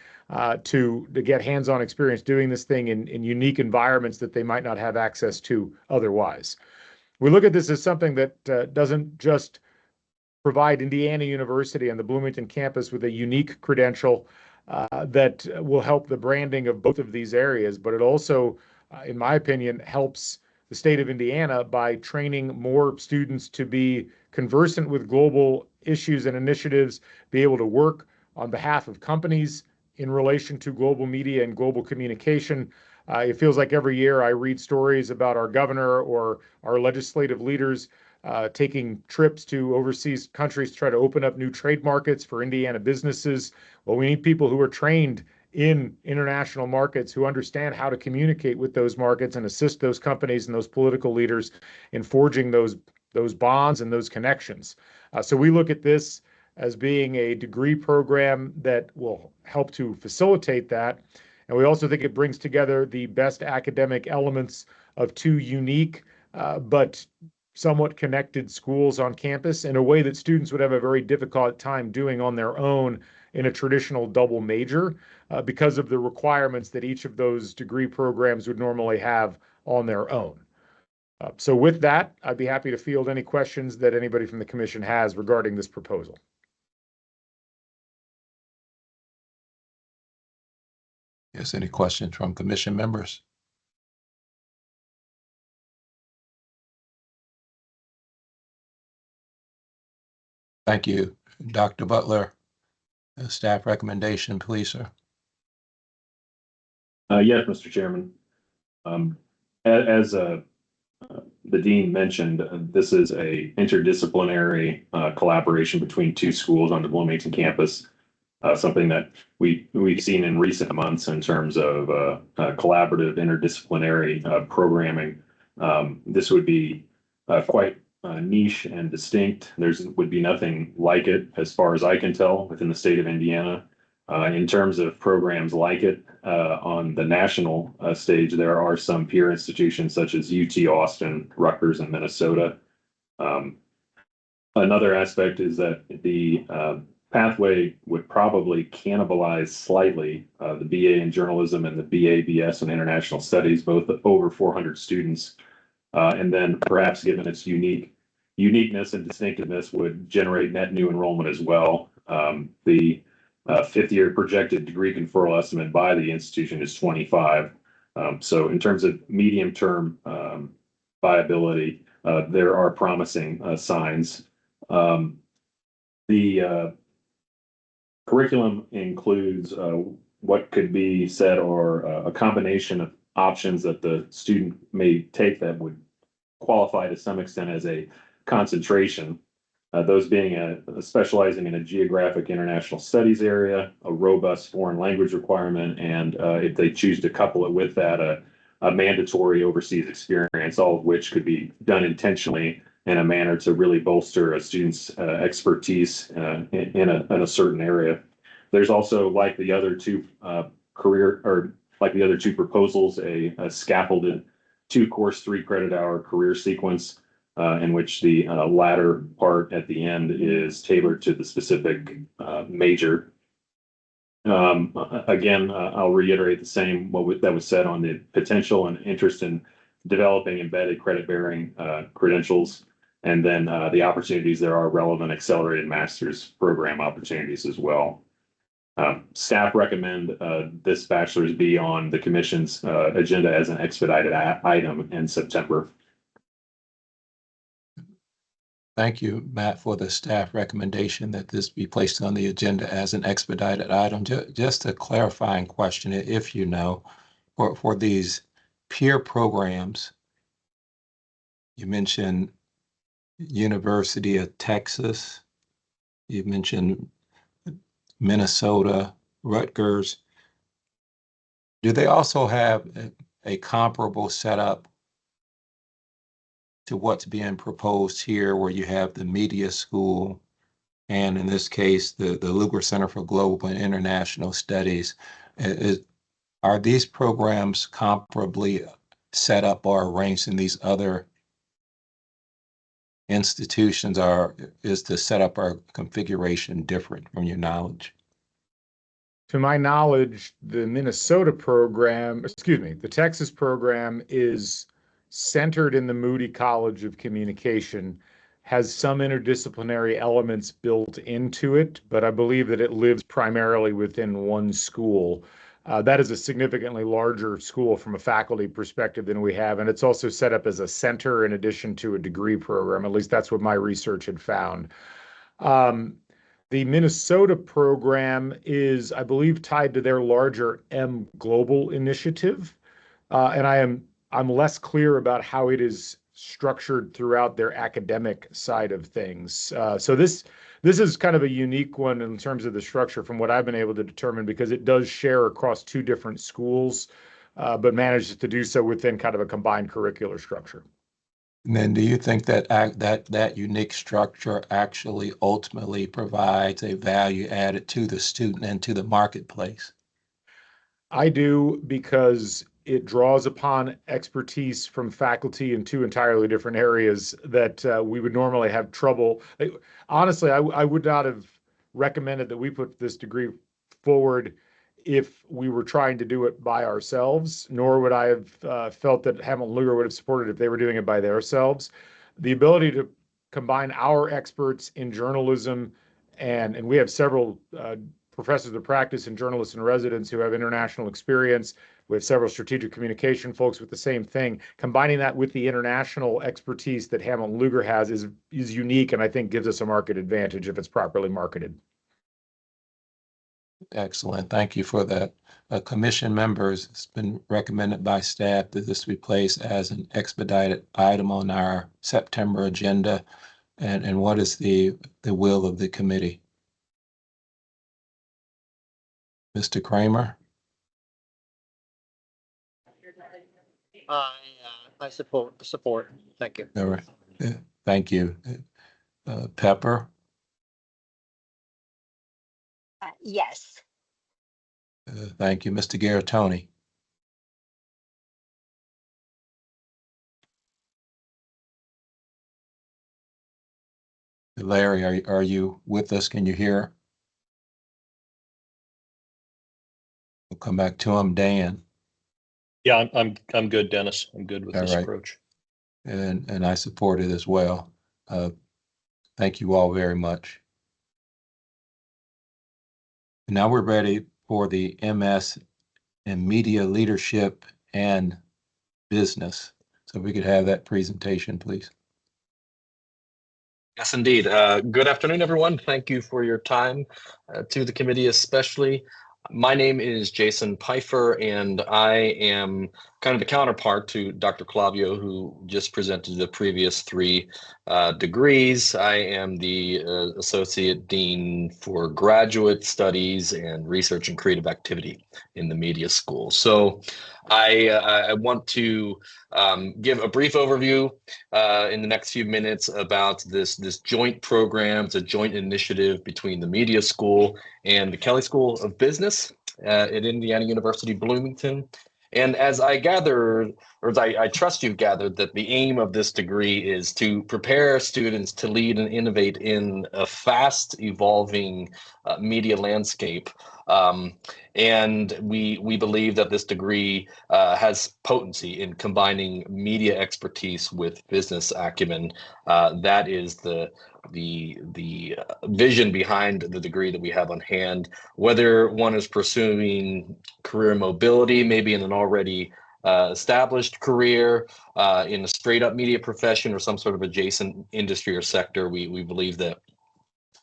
S5: to get hands-on experience doing this thing in unique environments that they might not have access to otherwise. We look at this as something that doesn't just provide Indiana University and the Bloomington campus with a unique credential that will help the branding of both of these areas, but it also, in my opinion, helps the state of Indiana by training more students to be conversant with global issues and initiatives, be able to work on behalf of companies in relation to global media and global communication, It feels like every year I read stories about our governor or our legislative leaders taking trips to overseas countries to try to open up new trade markets for Indiana businesses. Well, we need people who are trained in international markets, who understand how to communicate with those markets and assist those companies and those political leaders in forging those bonds and those connections. So we look at this as being a degree program that will help to facilitate that. And we also think it brings together the best academic elements of two unique but somewhat connected schools on campus in a way that students would have a very difficult time doing on their own in a traditional double major because of the requirements that each of those degree programs would normally have on their own. So with that, I'd be happy to field any questions that anybody from the commission has regarding this proposal.
S1: Yes, any questions from commission members? Thank you. Dr. Butler, staff recommendation, please, sir.
S2: Yes, Mr. Chairman. As the dean mentioned, this is a interdisciplinary collaboration between two schools on the Bloomington campus. Something that we've seen in recent months in terms of collaborative interdisciplinary programming. This would be quite niche and distinct. Would be nothing like it, as far as I can tell, within the state of Indiana. In terms of programs like it on the national stage, there are some peer institutions such as UT Austin, Rutgers, and Minnesota. Another aspect is that the pathway would probably cannibalize slightly the BA in journalism and the BA/BS in international studies, both over 400 students. And then perhaps given its uniqueness and distinctiveness would generate net new enrollment as well. The fifth year projected degree conferral estimate by the institution is 25. So in terms of medium term viability, there are promising signs. The curriculum includes what could be said or a combination of options that the student may take that would qualify to some extent as a concentration. Those being specializing in a geographic international studies area, a robust foreign language requirement, and if they choose to couple it with that, a mandatory overseas experience, all of which could be done intentionally in a manner to really bolster a student's expertise in a certain area. There's also, like the other two proposals, a scaffolded 2-course 3-credit-hour career sequence in which the latter part at the end is tailored to the specific major. Again, I'll reiterate the same that was said on the potential and interest in developing embedded credit-bearing credentials, and then the opportunities there are relevant accelerated master's program opportunities as well. Staff recommend this bachelor's be on the commission's agenda as an expedited item in September.
S1: Thank you, Matt, for the staff recommendation that this be placed on the agenda as an expedited item. Just a clarifying question, if you know, for these peer programs, you mentioned University of Texas, you mentioned Minnesota, Rutgers. Do they also have a comparable setup to what's being proposed here, where you have the media school and in this case, the Lugar Center for Global and International Studies? Are these programs comparably set up or arranged in these other institutions, or is the setup or configuration different from your knowledge?
S5: To my knowledge, the the Texas program is centered in the Moody College of Communication, has some interdisciplinary elements built into it, but I believe that it lives primarily within one school. That is a significantly larger school from a faculty perspective than we have, and it's also set up as a center in addition to a degree program. At least that's what my research had found. The Minnesota program is, I believe, tied to their larger M Global initiative. and I'm less clear about how it is structured throughout their academic side of things. So this is kind of a unique one in terms of the structure from what I've been able to determine, because it does share across two different schools, but manages to do so within kind of a combined curricular structure.
S1: And then do you think that that unique structure actually ultimately provides a value added to the student and to the marketplace?
S5: I do, because it draws upon expertise from faculty in two entirely different areas that we would normally have trouble. Honestly, I would not have recommended that we put this degree forward if we were trying to do it by ourselves, nor would I have felt that Hamilton Luger would have supported it if they were doing it by themselves. The ability to combine our experts in journalism, and we have several professors of practice and journalists and residents who have international experience. We have several strategic communication folks with the same thing. Combining that with the international expertise that Hamilton Luger has is unique, and I think gives us a market advantage if it's properly marketed.
S1: Excellent. Thank you for that. Commission members, it's been recommended by staff that this be placed as an expedited item on our September agenda. And what is the will of the committee? Mr. Kramer?
S6: I support. Thank you.
S1: All right. Thank you. Pepper?
S7: Yes.
S1: Thank you. Mr. Garatoni? Larry, are you with us? Can you hear? We'll come back to him. Dan?
S8: Yeah, I'm good, Dennis. I'm good with
S1: All
S8: this
S1: right.
S8: approach.
S1: And I support it as well. Thank you all very much. Now we're ready for the MS in Media Leadership and Business. So if we could have that presentation, please.
S9: Yes, indeed. Good afternoon, everyone. Thank you for your time, to the committee especially. My name is Jason Pfeiffer, and I am kind of the counterpart to Dr. Clavio, who just presented the previous three degrees. I am the Associate Dean for Graduate Studies and Research and Creative Activity in the Media School. So I want to give a brief overview in the next few minutes about this joint program. It's a joint initiative between the Media School and the Kelley School of Business at Indiana University Bloomington. And as I gathered, or as I trust you've gathered, that the aim of this degree is to prepare students to lead and innovate in a fast evolving media landscape. And we believe that this degree has potency in combining media expertise with business acumen. That is the vision behind the degree that we have on hand. Whether one is pursuing career mobility, maybe in an already established career in a straight up media profession or some sort of adjacent industry or sector, we believe that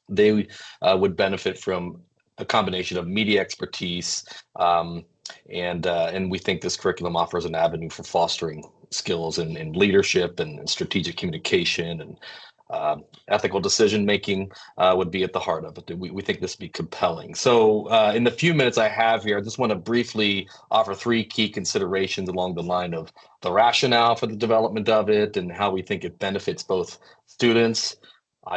S9: they would benefit from a combination of media expertise, and we think this curriculum offers an avenue for fostering skills in leadership and strategic communication, and ethical decision making would be at the heart of it. We think this would be compelling. So in the few minutes I have here, I just want to briefly offer three key considerations along the line of the rationale for the development of it and how we think it benefits both students,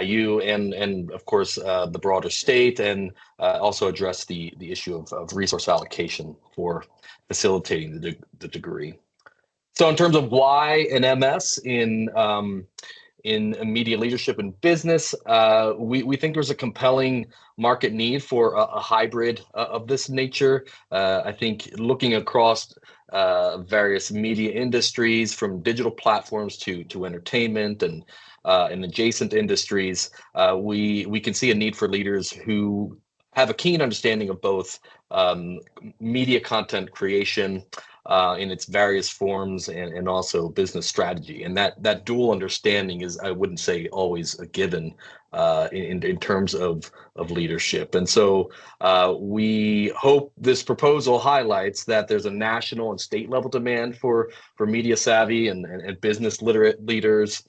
S9: IU, and of course the broader state, and also address the issue of resource allocation for facilitating the degree. So in terms of why an MS in media leadership and business, we think there's a compelling market need for a hybrid of this nature. I think looking across various media industries, from digital platforms to entertainment and in adjacent industries, we can see a need for leaders who have a keen understanding of both media content creation, in its various forms and also business strategy. And that dual understanding is, I wouldn't say always a given in terms of leadership. And so we hope this proposal highlights that there's a national and state level demand for media savvy and business literate leaders.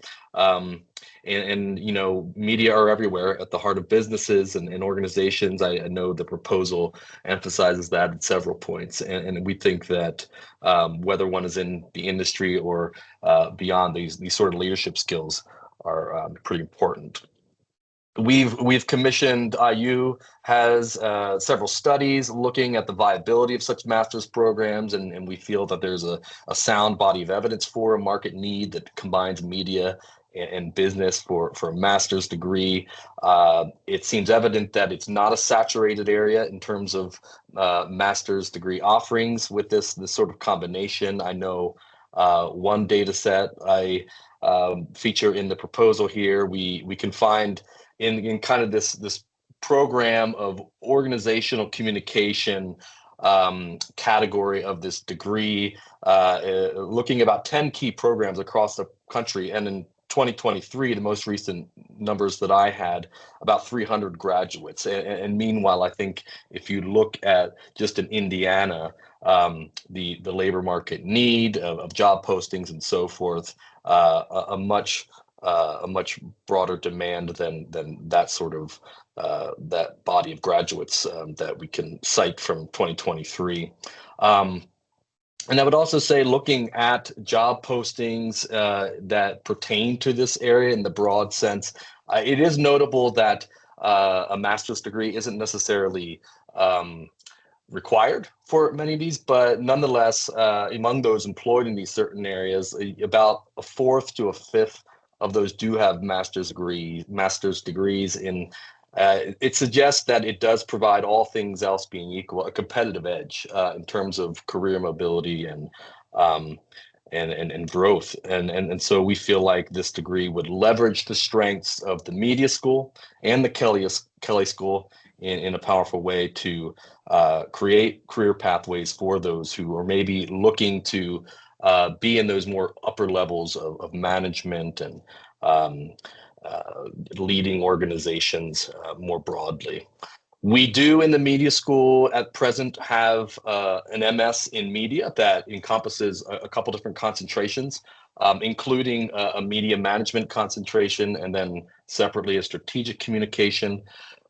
S9: And you know, media are everywhere at the heart of businesses and organizations. I know the proposal emphasizes that at several points, and we think that whether one is in the industry or beyond, these sort of leadership skills are pretty important. We've commissioned, IU has several studies looking at the viability of such master's programs, and we feel that there's a sound body of evidence for a market need that combines media and business for a master's degree. It seems evident that it's not a saturated area in terms of master's degree offerings with this sort of combination. I know one data set I feature in the proposal here, we can find in kind of this program of organizational communication category of this degree, looking about 10 key programs across the country. And in 2023, the most recent numbers that I had, about 300 graduates. And meanwhile, I think if you look at just in Indiana, the labor market need of job postings and so forth, a much broader demand than that sort of that body of graduates that we can cite from 2023. And I would also say, looking at job postings that pertain to this area in the broad sense, it is notable that a master's degree isn't necessarily required for many of these, but nonetheless, among those employed in these certain areas, about a fourth to a fifth of those do have master's degrees in. It suggests that it does provide, all things else being equal, a competitive edge in terms of career mobility and growth. And so we feel like this degree would leverage the strengths of the media school and the Kelley School in a powerful way to create career pathways for those who are maybe looking to be in those more upper levels of management and leading organizations more broadly. We do in the media school at present have an MS in media that encompasses a couple different concentrations, including a media management concentration and then separately a strategic communication.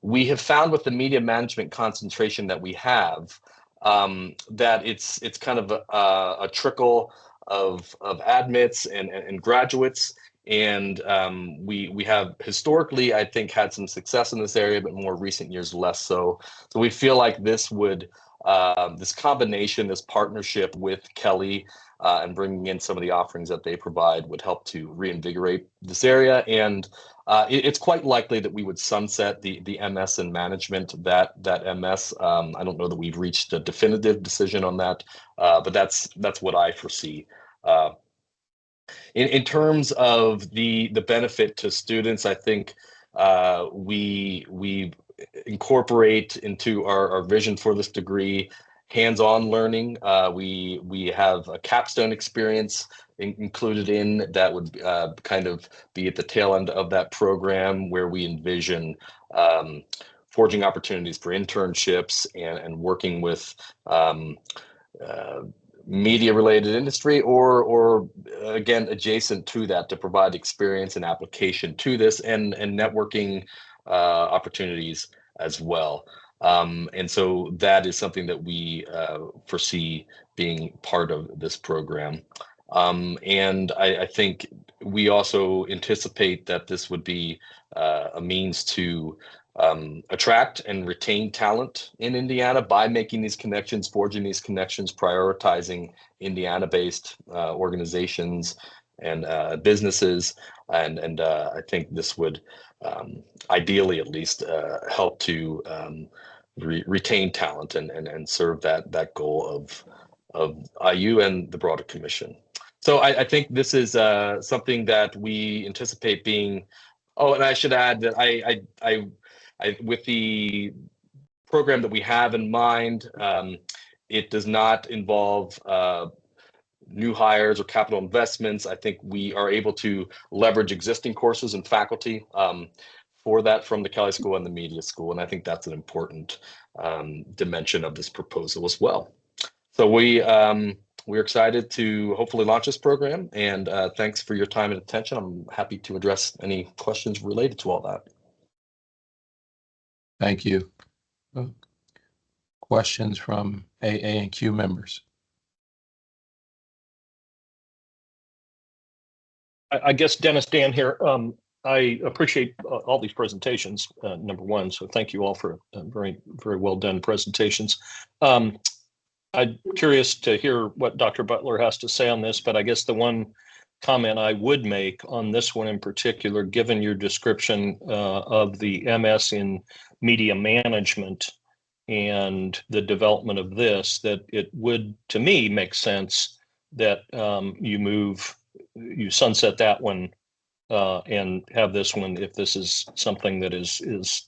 S9: We have found with the media management concentration that we have that it's kind of a trickle of admits and graduates. And we have historically, I think, had some success in this area, but more recent years less so. So we feel like this would, this combination, this partnership with Kelley and bringing in some of the offerings that they provide would help to reinvigorate this area. And it's quite likely that we would sunset the MS in management, that MS. I don't know that we've reached a definitive decision on that, but that's what I foresee. In terms of the benefit to students, I think we incorporate into our vision for this degree hands-on learning. We have a capstone experience included in that would kind of be at the tail end of that program, where we envision forging opportunities for internships and working with media related industry or again adjacent to that, to provide experience and application to this and networking opportunities as well. And so that is something that we foresee being part of this program. And I think we also anticipate that this would be a means to attract and retain talent in Indiana by making these connections, forging these connections, prioritizing Indiana-based organizations and businesses. And I think this would ideally, at least, help to retain talent and serve that goal of IU and the broader commission. So I think this is something that we anticipate being. Oh, and I should add that I with the program that we have in mind, It does not involve new hires or capital investments. I think we are able to leverage existing courses and faculty for that from the Kelley School and the Media School. And I think that's an important dimension of this proposal as well. So we're excited to hopefully launch this program, and thanks for your time and attention. I'm happy to address any questions related to all that.
S1: Thank you. Questions from AAQ members?
S8: I guess, Dennis, Dan here. I appreciate all these presentations, number one. So thank you all for very, very well done presentations. I'm curious to hear what Dr. Butler has to say on this, but I guess the one comment I would make on this one in particular, given your description of the MS in media management and the development of this, that it would, to me, make sense that you sunset that one and have this one if this is something that is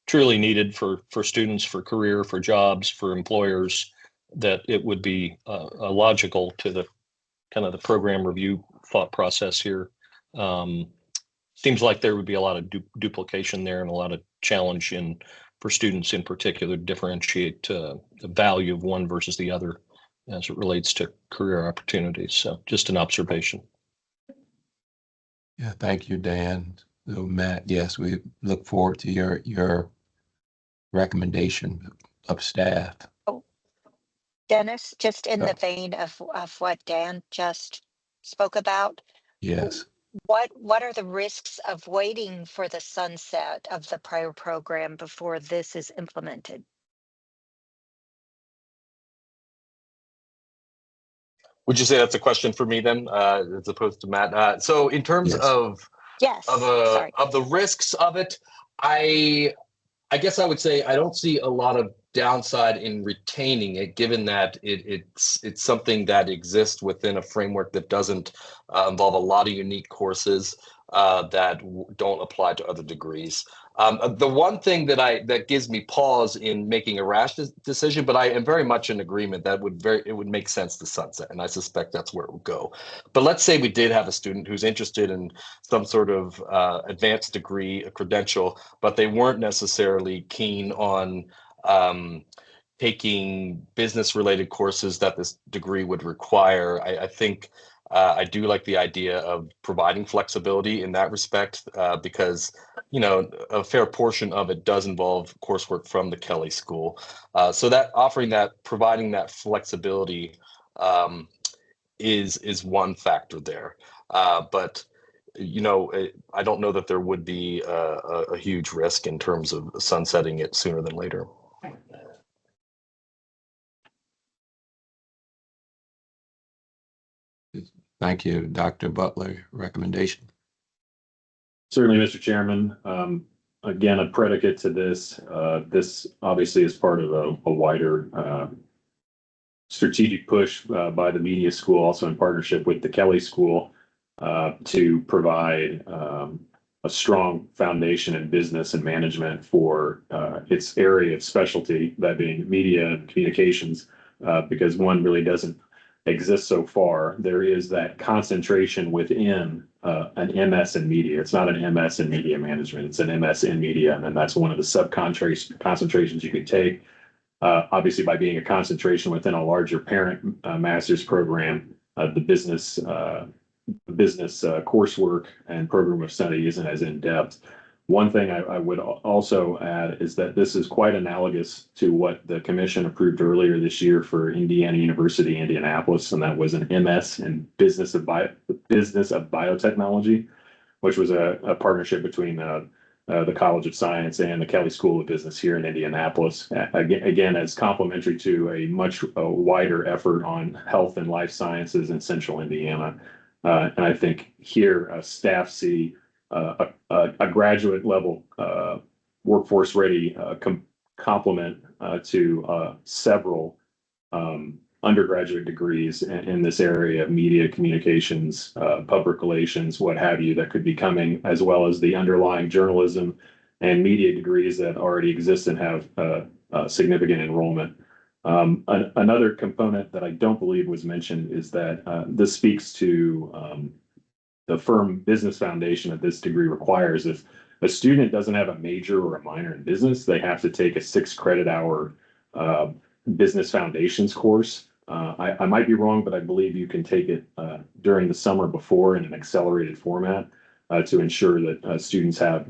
S8: truly needed for students, for career, for jobs, for employers, that it would be logical to the kind of the program review thought process here. Seems like there would be a lot of duplication there and a lot of challenge for students in particular to differentiate the value of one versus the other as it relates to career opportunities. So just an observation.
S1: Yeah, thank you, Dan. So Matt, yes, we look forward to your recommendation of staff.
S7: Oh, Dennis, just in
S1: Oh.
S7: the vein of what Dan just spoke about,
S1: Yes.
S7: what are the risks of waiting for the sunset of the prior program before this is implemented?
S9: Would you say that's a question for me then, as opposed to Matt? So in terms
S1: Yes.
S9: of
S7: Sorry.
S9: the risks of it, I guess I would say I don't see a lot of downside in retaining it, given that it's something that exists within a framework that doesn't involve a lot of unique courses that don't apply to other degrees. The one thing that gives me pause in making a rash decision, but I am very much in agreement that it would make sense to sunset, and I suspect that's where it would go. But let's say we did have a student who's interested in some sort of advanced degree, a credential, but they weren't necessarily keen on taking business-related courses that this degree would require. I think I do like the idea of providing flexibility in that respect because, a fair portion of it does involve coursework from the Kelley School. So that providing that flexibility is one factor there. But I don't know that there would be a huge risk in terms of sunsetting it sooner than later.
S1: Thank you, Dr. Butler. Recommendation.
S2: Certainly, Mr. Chairman. Again, a predicate to this. This obviously is part of a wider strategic push by the Media School, also in partnership with the Kelley School, to provide a strong foundation in business and management for its area of specialty, that being media and communications, because one really doesn't exist so far. There is that concentration within an MS in media. It's not an MS in media management. It's an MS in media, and that's one of the concentrations you could take. Obviously, by being a concentration within a larger parent master's program, the business coursework and program of study isn't as in depth. One thing I would also add is that this is quite analogous to what the commission approved earlier this year for Indiana University, Indianapolis, and that was an MS in business of biotechnology, which was a partnership between the College of Science and the Kelley School of Business here in Indianapolis. Again, as complementary to a much wider effort on health and life sciences in central Indiana. And I think here staff see a graduate level workforce ready complement to several undergraduate degrees in this area of media communications, public relations, what have you, that could be coming, as well as the underlying journalism and media degrees that already exist and have significant enrollment. Another component that I don't believe was mentioned is that this speaks to the firm business foundation that this degree requires. If a student doesn't have a major or a minor in business, they have to take a 6 credit hour business foundations course. I might be wrong, but I believe you can take it during the summer before in an accelerated format to ensure that students have,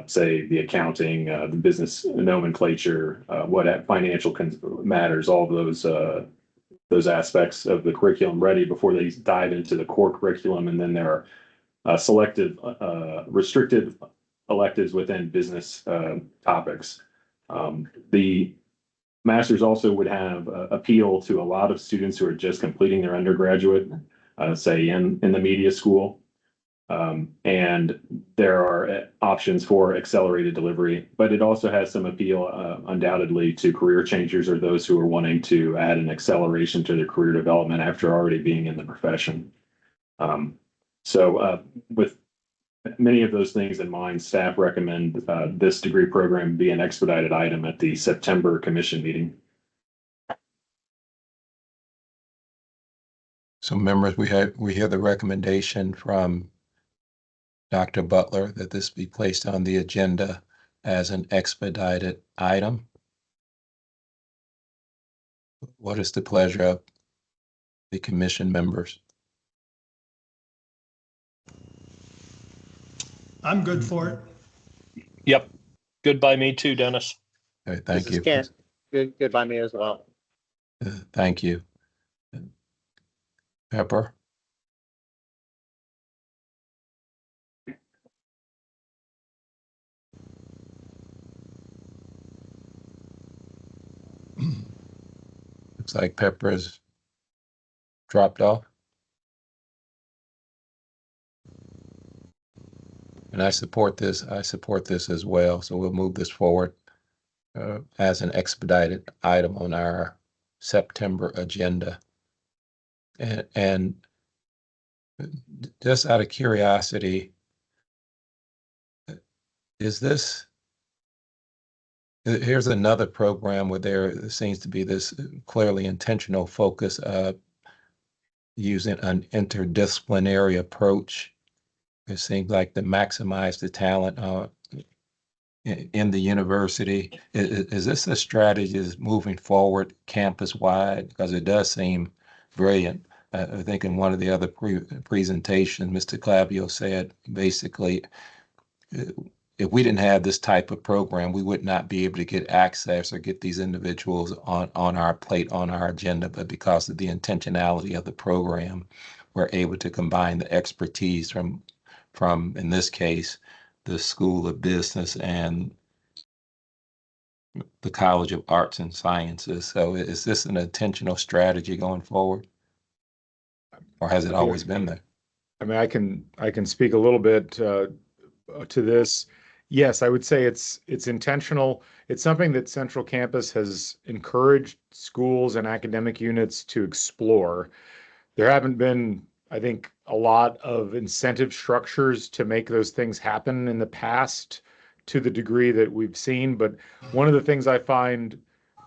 S2: say, the accounting, the business nomenclature, what financial matters, all of those aspects of the curriculum ready before they dive into the core curriculum. And then there are selective, restricted electives within business topics. The masters also would have appeal to a lot of students who are just completing their undergraduate, say in the media school. And there are options for accelerated delivery, but it also has some appeal undoubtedly to career changers or those who are wanting to add an acceleration to their career development after already being in the profession. So with many of those things in mind, staff recommend this degree program be an expedited item at the September commission meeting.
S1: So members, we hear the recommendation from Dr. Butler that this be placed on the agenda as an expedited item. What is the pleasure of the commission members?
S3: I'm good for it.
S8: Yep. Good by me too, Dennis.
S1: Okay, thank
S6: This is
S1: you.
S6: Kent. Good by me as well.
S1: Thank you. Pepper? Looks like Pepper has dropped off. And I support this. I support this as well. So we'll move this forward as an expedited item on our September agenda. And just out of curiosity, is this, here's another program where there seems to be this clearly intentional focus of using an interdisciplinary approach. It seems like to maximize the talent in the university. Is this a strategy that's moving forward campus-wide? Because it does seem brilliant. I think in one of the other presentations, Mr. Clavio said basically, if we didn't have this type of program, we would not be able to get access or get these individuals on our plate, on our agenda. But because of the intentionality of the program, we're able to combine the expertise from in this case, the School of Business and the College of Arts and Sciences. So is this an intentional strategy going forward? Or has it always been there?
S5: I mean, I can speak a little bit to this. Yes, I would say it's intentional. It's something that Central Campus has encouraged schools and academic units to explore. There haven't been, I think, a lot of incentive structures to make those things happen in the past to the degree that we've seen. But one of the things I find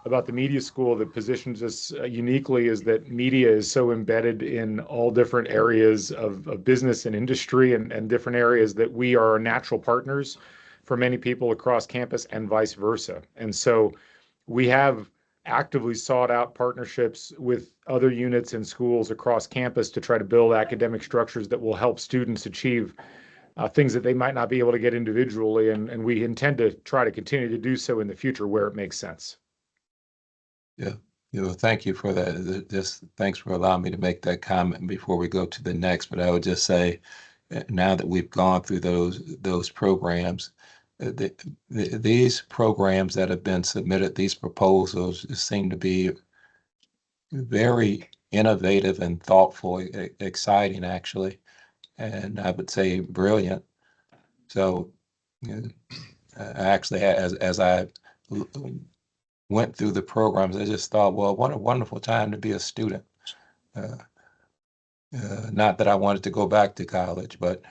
S5: about the media school that positions us uniquely is that media is so embedded in all different areas of business and industry and different areas that we are natural partners for many people across campus and vice versa. And so we have actively sought out partnerships with other units and schools across campus to try to build academic structures that will help students achieve things that they might not be able to get individually. And we intend to try to continue to do so in the future where it makes sense.
S1: Yeah, thank you for that. Just thanks for allowing me to make that comment before we go to the next. But I would just say, now that we've gone through those programs, these programs that have been submitted, these proposals seem to be very innovative and thoughtful, exciting actually, and I would say brilliant. So actually, as I went through the programs, I just thought, well, what a wonderful time to be a student. Not that I wanted to go back to college, but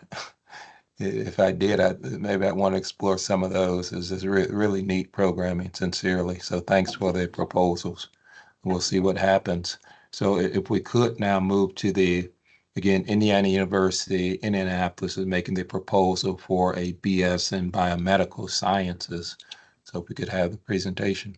S1: if I did, maybe I'd want to explore some of those. It's just really neat programming, sincerely. So thanks for the proposals. We'll see what happens. So if we could now move to again, Indiana University, Indianapolis is making the proposal for a BS in biomedical sciences. So if we could have the presentation.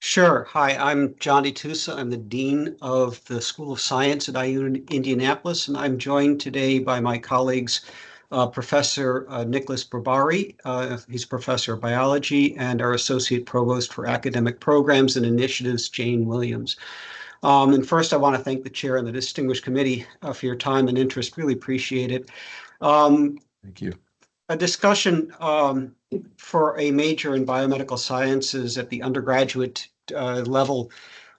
S10: Sure. Hi, I'm John DeTusa. I'm the Dean of the School of Science at IU Indianapolis, and I'm joined today by my colleagues, Professor Nicholas Barbari. He's Professor of Biology, and our Associate Provost for Academic Programs and Initiatives, Jane Williams. And first, I want to thank the chair and the distinguished committee for your time and interest. Really appreciate it.
S1: Thank you.
S10: A discussion for a major in biomedical sciences at the undergraduate level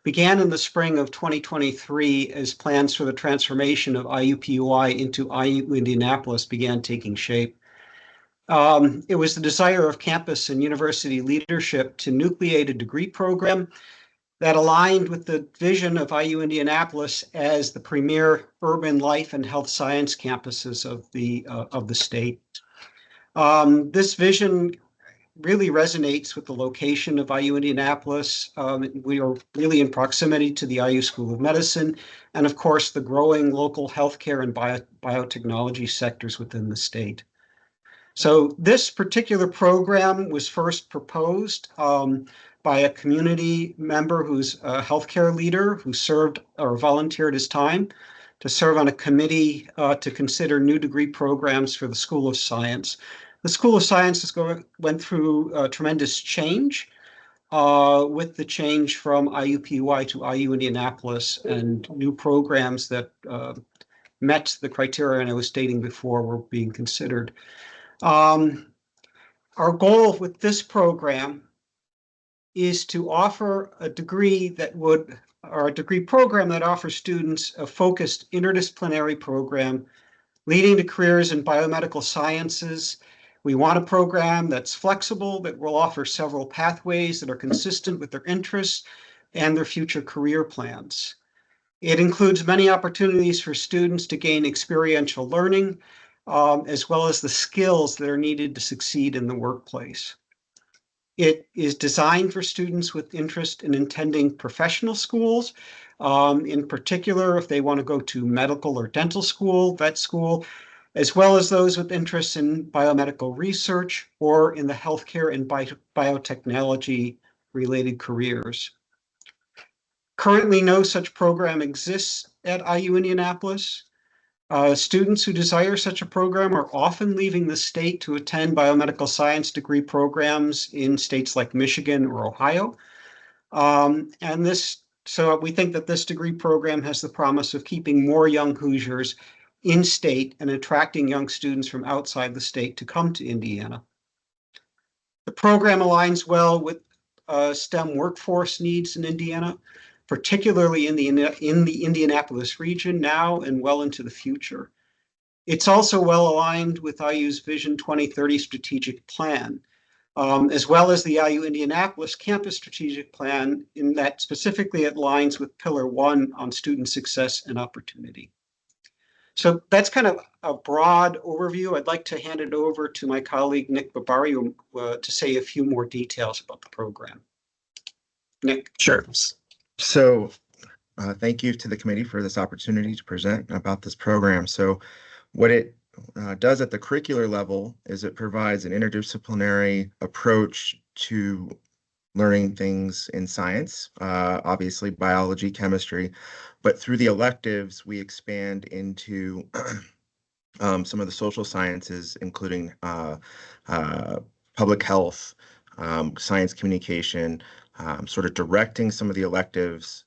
S10: began in the spring of 2023 as plans for the transformation of IUPUI into IU Indianapolis began taking shape. It was the desire of campus and university leadership to nucleate a degree program that aligned with the vision of IU Indianapolis as the premier urban life and health science campuses of the state. This vision really resonates with the location of IU Indianapolis. We are really in proximity to the IU School of Medicine, and of course, the growing local healthcare and biotechnology sectors within the state. So this particular program was first proposed by a community member who's a healthcare leader who served or volunteered his time to serve on a committee to consider new degree programs for the School of Science. The School of Science went through tremendous change with the change from IUPUI to IU Indianapolis, and new programs that met the criteria I was stating before were being considered. Our goal with this program is to offer a degree or a degree program that offers students a focused interdisciplinary program leading to careers in biomedical sciences. We want a program that's flexible, that will offer several pathways that are consistent with their interests and their future career plans. It includes many opportunities for students to gain experiential learning, as well as the skills that are needed to succeed in the workplace. It is designed for students with interest in attending professional schools, in particular, if they want to go to medical or dental school, vet school, as well as those with interests in biomedical research or in the healthcare and biotechnology related careers. Currently, no such program exists at IU Indianapolis. Students who desire such a program are often leaving the state to attend biomedical science degree programs in states like Michigan or Ohio. So we think that this degree program has the promise of keeping more young Hoosiers in state and attracting young students from outside the state to come to Indiana. The program aligns well with STEM workforce needs in Indiana, particularly in the Indianapolis region now and well into the future. It's also well aligned with IU's Vision 2030 strategic plan, as well as the IU Indianapolis campus strategic plan, in that specifically it aligns with Pillar 1 on student success and opportunity. So that's kind of a broad overview. I'd like to hand it over to my colleague, Nick Barbari, to say a few more details about the program. Nick.
S11: Sure. So thank you to the committee for this opportunity to present about this program. So what it does at the curricular level is it provides an interdisciplinary approach to learning things in science, obviously biology, chemistry, but through the electives, we expand into some of the social sciences, including public health, science communication, sort of directing some of the electives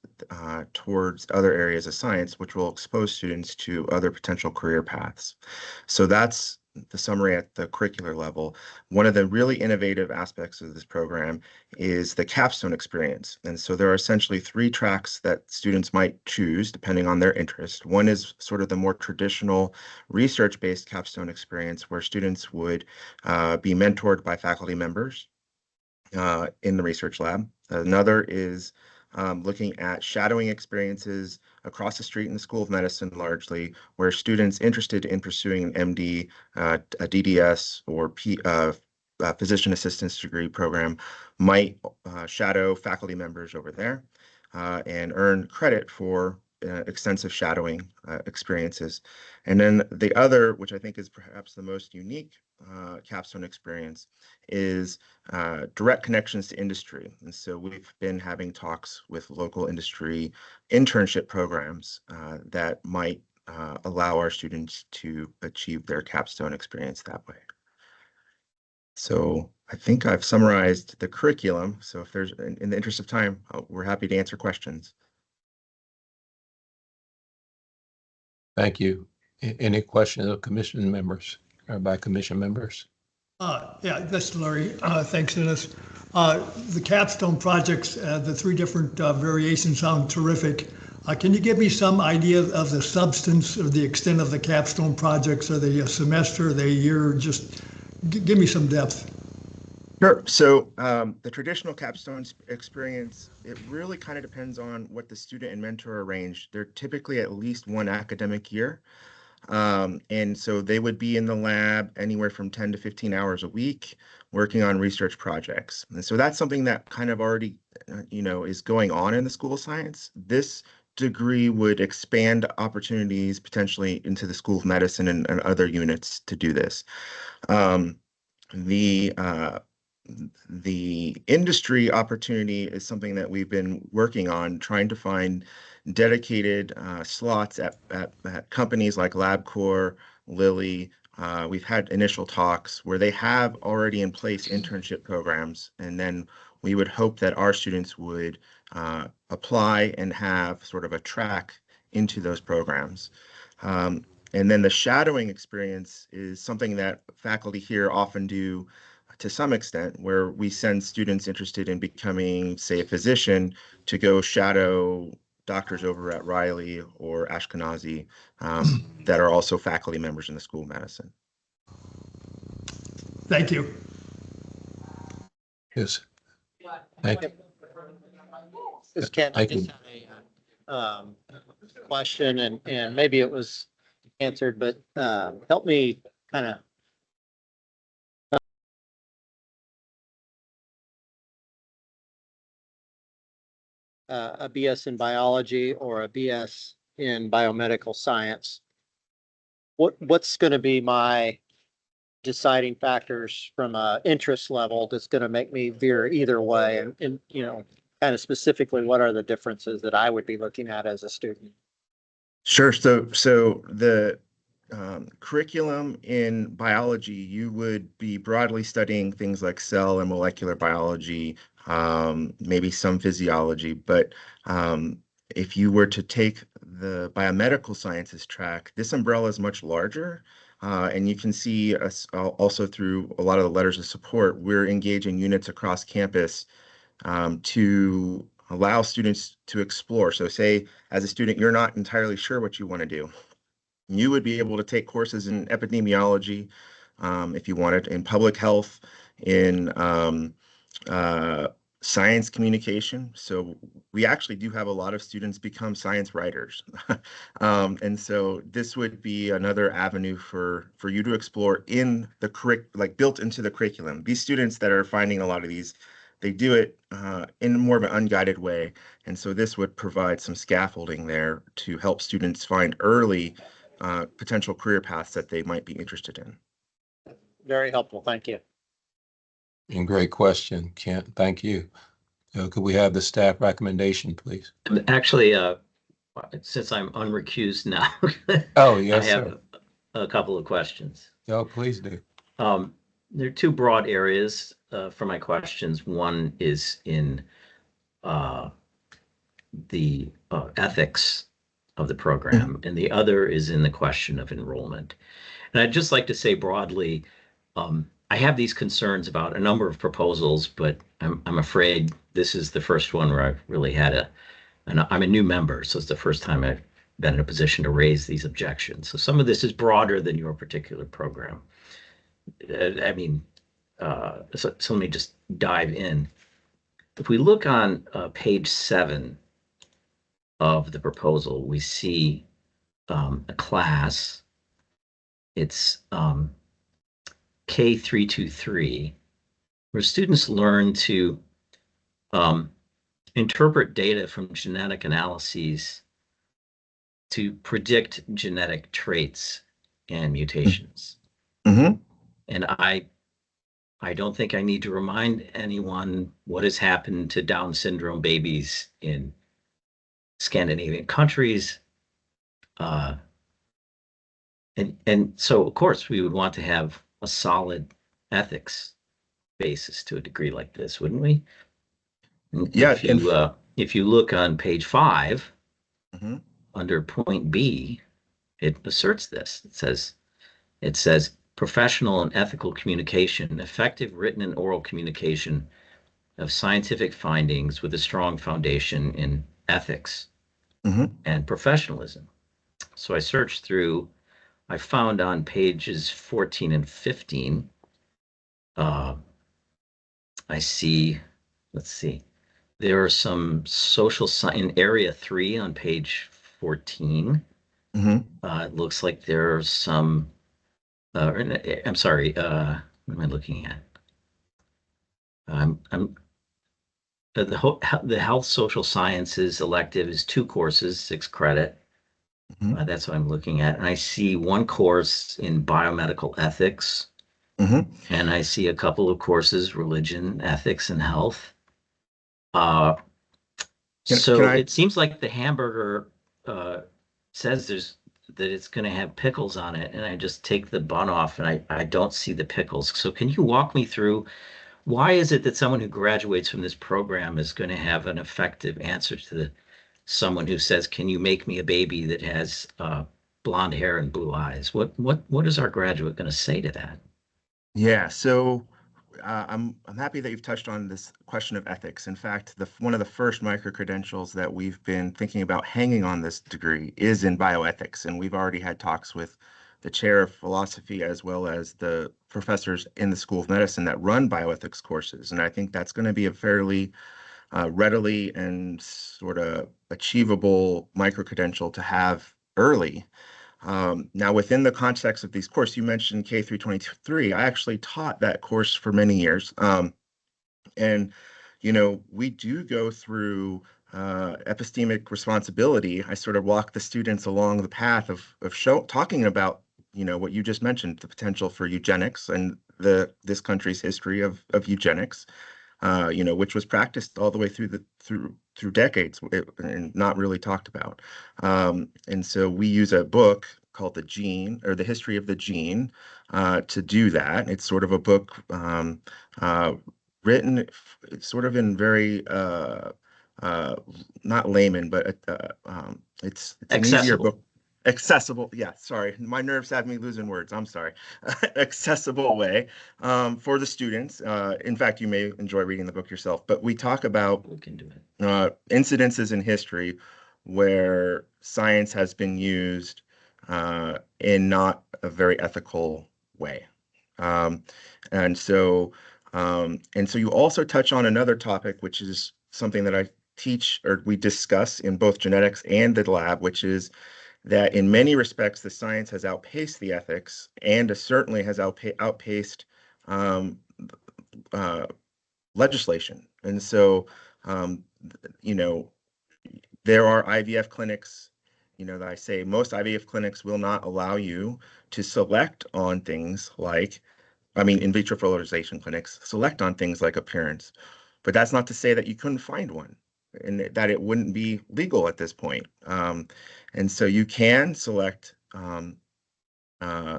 S11: towards other areas of science, which will expose students to other potential career paths. So that's the summary at the curricular level. One of the really innovative aspects of this program is the capstone experience. And so there are essentially 3 tracks that students might choose depending on their interest. One is sort of the more traditional research-based capstone experience where students would be mentored by faculty members in the research lab. Another is looking at shadowing experiences across the street in the School of Medicine, largely, where students interested in pursuing an MD, a DDS, or physician assistant's degree program might shadow faculty members over there and earn credit for extensive shadowing experiences. And then the other, which I think is perhaps the most unique capstone experience, is direct connections to industry. And so we've been having talks with local industry internship programs that might allow our students to achieve their capstone experience that way. So I think I've summarized the curriculum. So if there's, in the interest of time, we're happy to answer questions.
S1: Thank you. Any questions of commission members or by commission members?
S3: Yeah, that's Larry. Thanks, Dennis. The capstone projects, the three different variations sound terrific. Can you give me some idea of the substance or the extent of the capstone projects? Are they a semester, are they a year? Just give me some depth.
S11: Sure. So the traditional capstone experience, it really kind of depends on what the student and mentor arrange. They're typically at least one academic year. And so they would be in the lab anywhere from 10 to 15 hours a week working on research projects. And so that's something that kind of already, is going on in the School of Science. This degree would expand opportunities potentially into the School of Medicine and other units to do this. The industry opportunity is something that we've been working on, trying to find dedicated slots at companies like LabCorp, Lilly. We've had initial talks where they have already in place internship programs, and then we would hope that our students would apply and have sort of a track into those programs. And then the shadowing experience is something that faculty here often do to some extent, where we send students interested in becoming, say, a physician to go shadow doctors over at Riley or Ashkenazi that are also faculty members in the School of Medicine.
S3: Thank you.
S1: Yes. Thank you.
S6: This is Ken. I
S1: Thank
S6: just
S1: you.
S6: have a question, and maybe it was answered, but help me kind of a BS in biology or a BS in biomedical science. What's going to be my deciding factors from a interest level that's going to make me veer either way? And kind of specifically, what are the differences that I would be looking at as a student?
S11: Sure. So the curriculum in biology, you would be broadly studying things like cell and molecular biology, maybe some physiology. But if you were to take the biomedical sciences track, this umbrella is much larger. And you can see us also through a lot of the letters of support, we're engaging units across campus to allow students to explore. So say as a student, you're not entirely sure what you want to do. You would be able to take courses in epidemiology, if you wanted, in public health, in science communication. So we actually do have a lot of students become science writers. And so this would be another avenue for you to explore in the like built into the curriculum. These students that are finding a lot of these, they do it in more of an unguided way. And so this would provide some scaffolding there to help students find early potential career paths that they might be interested in.
S6: Very helpful. Thank you.
S1: And great question, Kent. Thank you. Could we have the staff recommendation, please?
S4: Actually, since I'm unrecused now,
S1: Oh, yes,
S4: I have
S1: sir.
S4: a couple of questions.
S1: Oh, please do.
S4: There are two broad areas for my questions. One is in the ethics of the program, and the other is in the question of enrollment. And I'd just like to say broadly, I have these concerns about a number of proposals, but I'm afraid this is the first one where I've really had and I'm a new member, so it's the first time I've been in a position to raise these objections. So some of this is broader than your particular program. So let me just dive in. If we look on page 7 of the proposal, we see a class. It's K323, where students learn to interpret data from genetic analyses to predict genetic traits and mutations.
S11: Mm-hmm.
S4: And I don't think I need to remind anyone what has happened to Down syndrome babies in Scandinavian countries. And so, of course, we would want to have a solid ethics basis to a degree like this, wouldn't we?
S11: Yeah,
S4: If you look on page 5,
S11: mm-hmm.
S4: under point B, it asserts this. It says professional and ethical communication, effective written and oral communication of scientific findings with a strong foundation in ethics
S11: Mm-hmm.
S4: and professionalism. So I found on pages 14 and 15, I see, let's see, there are some social in area 3 on page 14.
S11: Mm-hmm.
S4: It looks like there are some, I'm sorry, what am I looking at? I'm the health social sciences elective is 2 courses, 6 credit.
S11: Mm-hmm.
S4: That's what I'm looking at. And I see 1 course in biomedical ethics.
S11: Mm-hmm.
S4: And I see a couple of courses, religion, ethics, and health. Uh,
S11: Can
S4: so
S11: I?
S4: it seems like the hamburger says that it's going to have pickles on it, and I just take the bun off, and I don't see the pickles. So can you walk me through why is it that someone who graduates from this program is going to have an effective answer to someone who says, "Can you make me a baby that has blonde hair and blue eyes?" What is our graduate going to say to that?
S11: Yeah, so I'm happy that you've touched on this question of ethics. In fact, one of the first micro credentials that we've been thinking about hanging on this degree is in bioethics, and we've already had talks with the chair of philosophy as well as the professors in the School of Medicine that run bioethics courses. And I think that's going to be a fairly readily and sort of achievable micro credential to have early. Now, within the context of these courses, you mentioned K through 23. I actually taught that course for many years. And, we do go through epistemic responsibility. I sort of walk the students along the path of talking about, what you just mentioned, the potential for eugenics and this country's history of eugenics, which was practiced all the way through decades and not really talked about. And so we use a book called The Gene or The History of the Gene to do that. It's sort of a book written sort of in very not layman, but it's an easier
S4: Accessible.
S11: book. Accessible, yeah, sorry. My nerves have me losing words. I'm sorry. Accessible way for the students. In fact, you may enjoy reading the book yourself, but we talk about
S4: We can do it.
S11: incidences in history where science has been used in not a very ethical way. Um, and so you also touch on another topic, which is something that I teach or we discuss in both genetics and the lab, which is that in many respects, the science has outpaced the ethics and certainly has outpaced um, uh, legislation. And so, you know, there are IVF clinics, that I say most IVF clinics will not allow you to select on things like, in vitro fertilization clinics select on things like appearance. But that's not to say that you couldn't find one and that it wouldn't be legal at this point. And so you can select. Uh,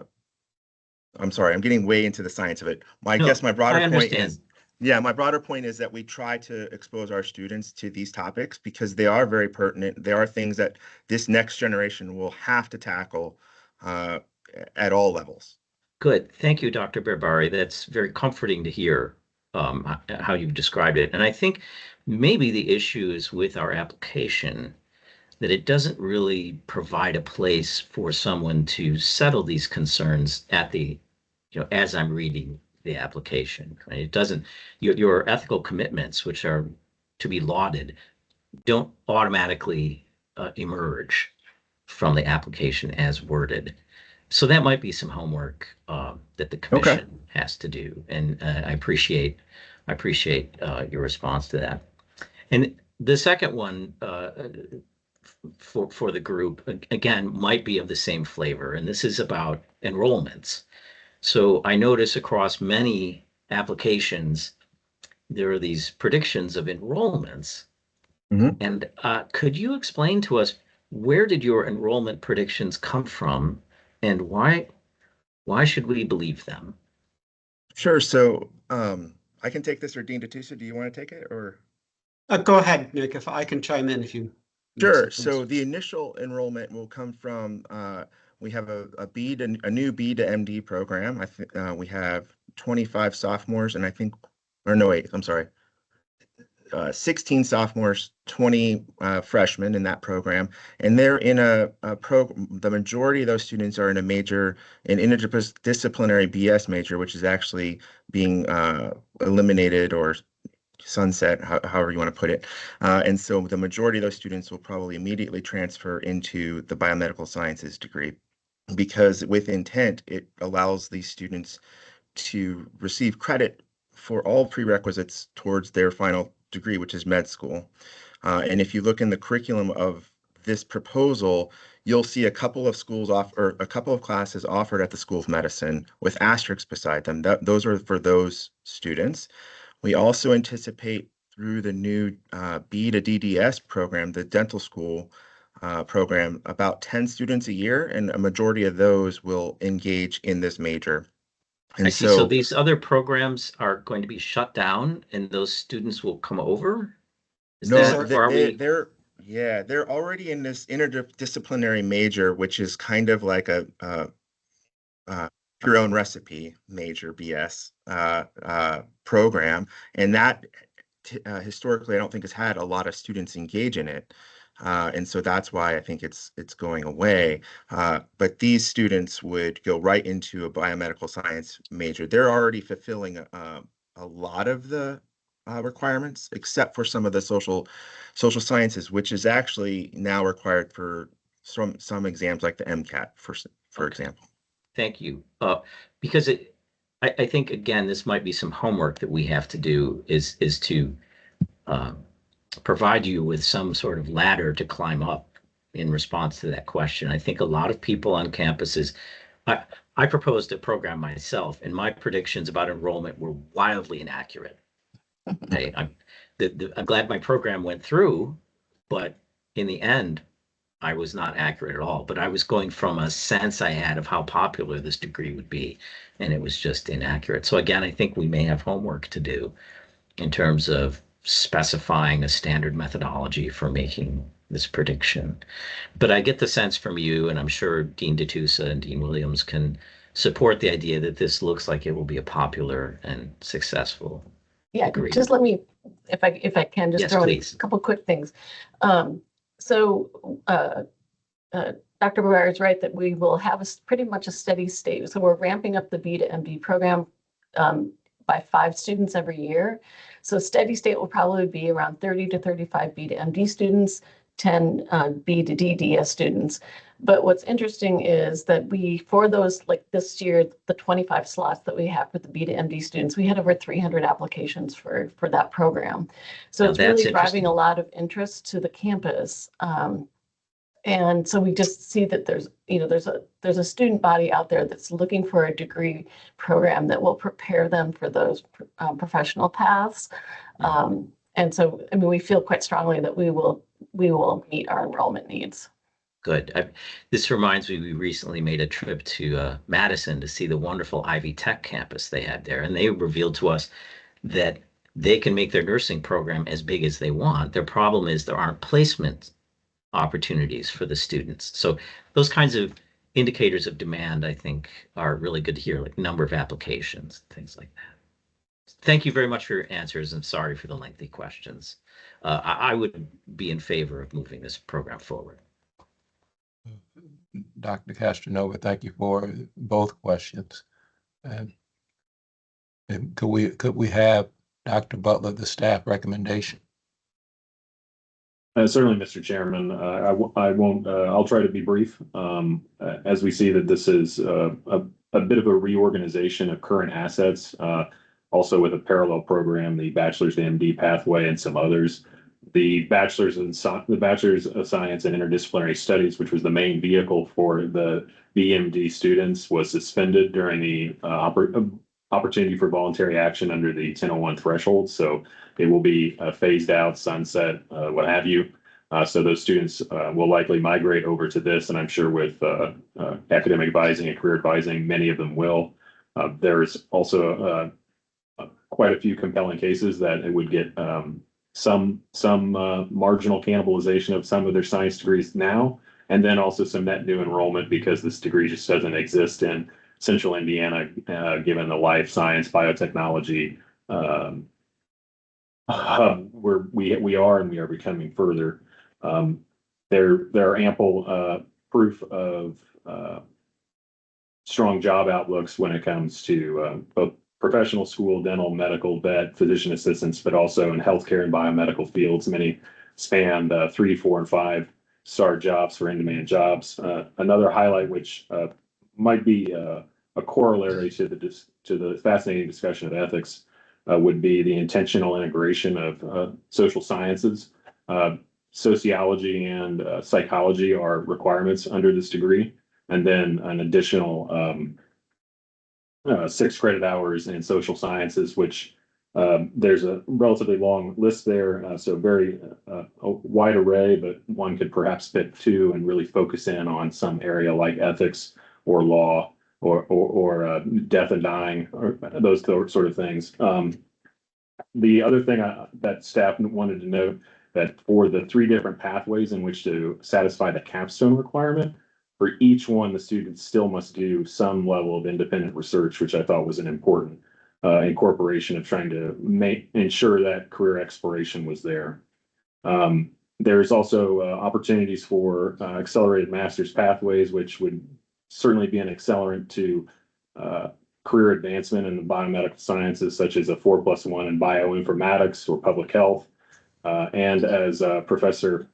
S11: I'm sorry, I'm getting way into the science of it. I guess
S4: No,
S11: my
S4: I
S11: broader point
S4: understand.
S11: is, yeah, my broader point is that we try to expose our students to these topics because they are very pertinent. There are things that this next generation will have to tackle uh, at all levels.
S4: Good. Thank you, Dr. Berbari. That's very comforting to hear how you've described it. And I think maybe the issue is with our application that it doesn't really provide a place for someone to settle these concerns as I'm reading the application. Right? It doesn't, your ethical commitments, which are to be lauded, don't automatically emerge from the application as worded. So that might be some homework that the
S11: Okay.
S4: commission has to do, and I appreciate your response to that. And the second one for the group again might be of the same flavor, and this is about enrollments. So I notice across many applications there are these predictions of enrollments.
S11: Mhm.
S4: And could you explain to us where did your enrollment predictions come from, and why should we believe them?
S11: Sure. So I can take this, or Dean D'Attuso, do you want to take it, or?
S10: Go ahead, Nick, if I can chime in if you.
S11: Sure. So the initial enrollment will come from, we have a new B to MD program. I think we have 25 sophomores, and I think, or no, wait, I'm sorry. 16 sophomores, 20 freshmen in that program, and they're in a program. The majority of those students are in an interdisciplinary BS major, which is actually being eliminated or sunset, however you want to put it. And so the majority of those students will probably immediately transfer into the biomedical sciences degree, because with intent, it allows these students to receive credit for all prerequisites towards their final degree, which is med school. And if you look in the curriculum of this proposal, you'll see a couple of or a couple of classes offered at the School of Medicine with asterisks beside them. Those are for those students. We also anticipate through the new B to DDS program, the dental school program, about 10 students a year, and a majority of those will engage in this major.
S4: I
S11: And
S4: see. So
S11: so,
S4: these other programs are going to be shut down, and those students will come over? Is
S10: These
S11: no,
S4: that,
S10: are
S4: or are we?
S11: they're already in this interdisciplinary major, which is kind of like uh, your own recipe major BS program, and that historically I don't think has had a lot of students engage in it. And so that's why I think it's going away. But these students would go right into a biomedical science major. They're already fulfilling a lot of the requirements, except for some of the social sciences, which is actually now required for some exams like the MCAT, for
S4: Okay.
S11: example.
S4: Thank you. Because I think again, this might be some homework that we have to do is to uh, provide you with some sort of ladder to climb up in response to that question. I think a lot of people on campuses, I, I proposed a program myself, and my predictions about enrollment were wildly inaccurate. I'm glad my program went through, but in the end, I was not accurate at all. But I was going from a sense I had of how popular this degree would be, and it was just inaccurate. So again, I think we may have homework to do in terms of specifying a standard methodology for making this prediction. But I get the sense from you, and I'm sure Dean D'Attuso and Dean Williams can support the idea that this looks like it will be a popular and successful
S12: Yeah,
S4: degree.
S12: just let me, if I can, just
S4: Yes,
S12: throw in
S4: please.
S12: a couple quick things. So Dr. Barr is right that we will have pretty much a steady state. So we're ramping up the B to MD program by 5 students every year. So steady state will probably be around 30 to 35 B to MD students, 10 B to DDS students. But what's interesting is that for those, like this year, the 25 slots that we have for the B to MD students, we had over 300 applications for that program. So it's really driving a lot of interest to the campus. And so we just see that there's a student body out there that's looking for a degree program that will prepare them for those professional paths. And so, I mean, we feel quite strongly that we will meet our enrollment needs.
S4: Good. This reminds me, we recently made a trip to Madison to see the wonderful Ivy Tech campus they had there, and they revealed to us that they can make their nursing program as big as they want. Their problem is there aren't placement opportunities for the students. So those kinds of indicators of demand, I think, are really good to hear, like number of applications, things like that. Thank you very much for your answers, and sorry for the lengthy questions. I would be in favor of moving this program forward.
S1: Dr. Castronova, thank you for both questions. And could we have Dr. Butler, the staff recommendation?
S2: Certainly, Mr. Chairman. I won't. I'll try to be brief. As we see that this is a bit of a reorganization of current assets, also with a parallel program, the Bachelor's to MD pathway, and some others. The Bachelor's of Science and Interdisciplinary Studies, which was the main vehicle for the BMD students, was suspended during the opportunity for voluntary action under the 1001 threshold. So it will be phased out, sunset, what have you. So those students will likely migrate over to this, and I'm sure with academic advising and career advising, many of them will. There's also quite a few compelling cases that it would get some marginal cannibalization of some of their science degrees now, and then also some net new enrollment because this degree just doesn't exist in Central Indiana, given the life science biotechnology where we are becoming further. There are ample proof of strong job outlooks when it comes to both professional school, dental, medical, vet, physician assistants, but also in healthcare and biomedical fields. Many span 3, 4, and 5-star jobs for in-demand jobs. Another highlight, which might be a corollary to the fascinating discussion of ethics, would be the intentional integration of social sciences. Sociology and psychology are requirements under this degree, and then an additional 6 credit hours in social sciences, which there's a relatively long list there, so very a wide array, but one could perhaps pick 2 and really focus in on some area like ethics or law or death and dying, or those sort of things. The other thing that staff wanted to note, that for the 3 different pathways in which to satisfy the capstone requirement, for each one, the students still must do some level of independent research, which I thought was an important incorporation of trying to ensure that career exploration was there. There's also opportunities for accelerated master's pathways, which would certainly be an accelerant to career advancement in the biomedical sciences, such as a 4+1 in bioinformatics or public health. And as Professor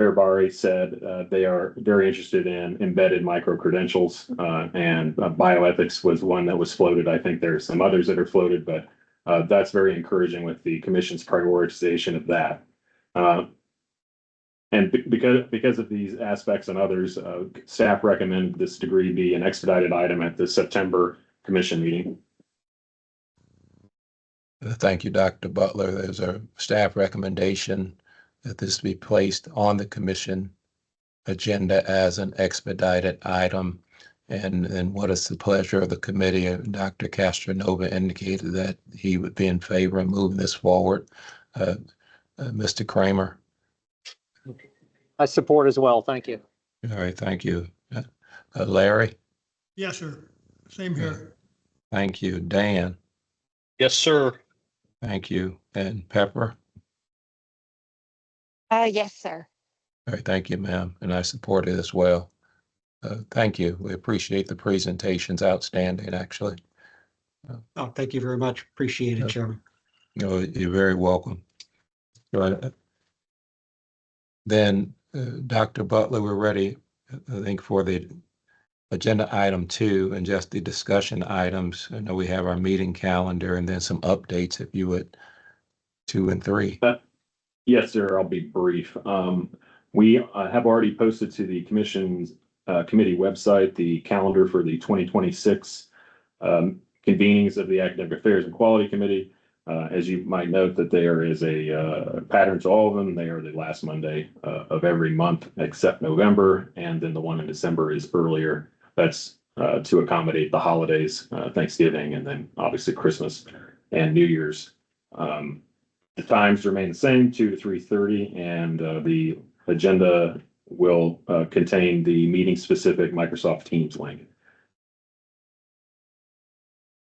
S2: Berbari said, they are very interested in embedded micro-credentials, and bioethics was one that was floated. I think there's some others that are floated, but that's very encouraging with the commission's prioritization of that. And because of these aspects and others, staff recommend this degree be an expedited item at the September commission meeting.
S1: Thank you, Dr. Butler. There's a staff recommendation that this be placed on the commission agenda as an expedited item. And then what is the pleasure of the committee? Dr. Castronova indicated that he would be in favor of moving this forward. Mr. Kramer?
S6: I support as well. Thank you.
S1: All right, thank you. Larry?
S3: Yes, sir. Same here.
S1: Thank you. Dan?
S8: Yes, sir.
S1: Thank you. And Pepper?
S7: Yes, sir.
S1: All right, thank you, ma'am. And I support it as well. Thank you. We appreciate the presentations. Outstanding, actually.
S10: Oh, thank you very much. Appreciate it, Chairman.
S1: You're very welcome. Then, Dr. Butler, we're ready, I think, for the agenda item 2 and just the discussion items. I know we have our meeting calendar and then some updates, if you would, 2 and 3.
S2: Yes, sir. I'll be brief. We have already posted to the commission's committee website the calendar for the 2026 convenings of the Academic Affairs and Quality Committee. As you might note, that there is a pattern to all of them. They are the last Monday of every month except November, and then the one in December is earlier. That's to accommodate the holidays, Thanksgiving, and then obviously Christmas and New Year's. The times remain the same, 2 to 3:30, and the agenda will contain the meeting-specific Microsoft Teams link.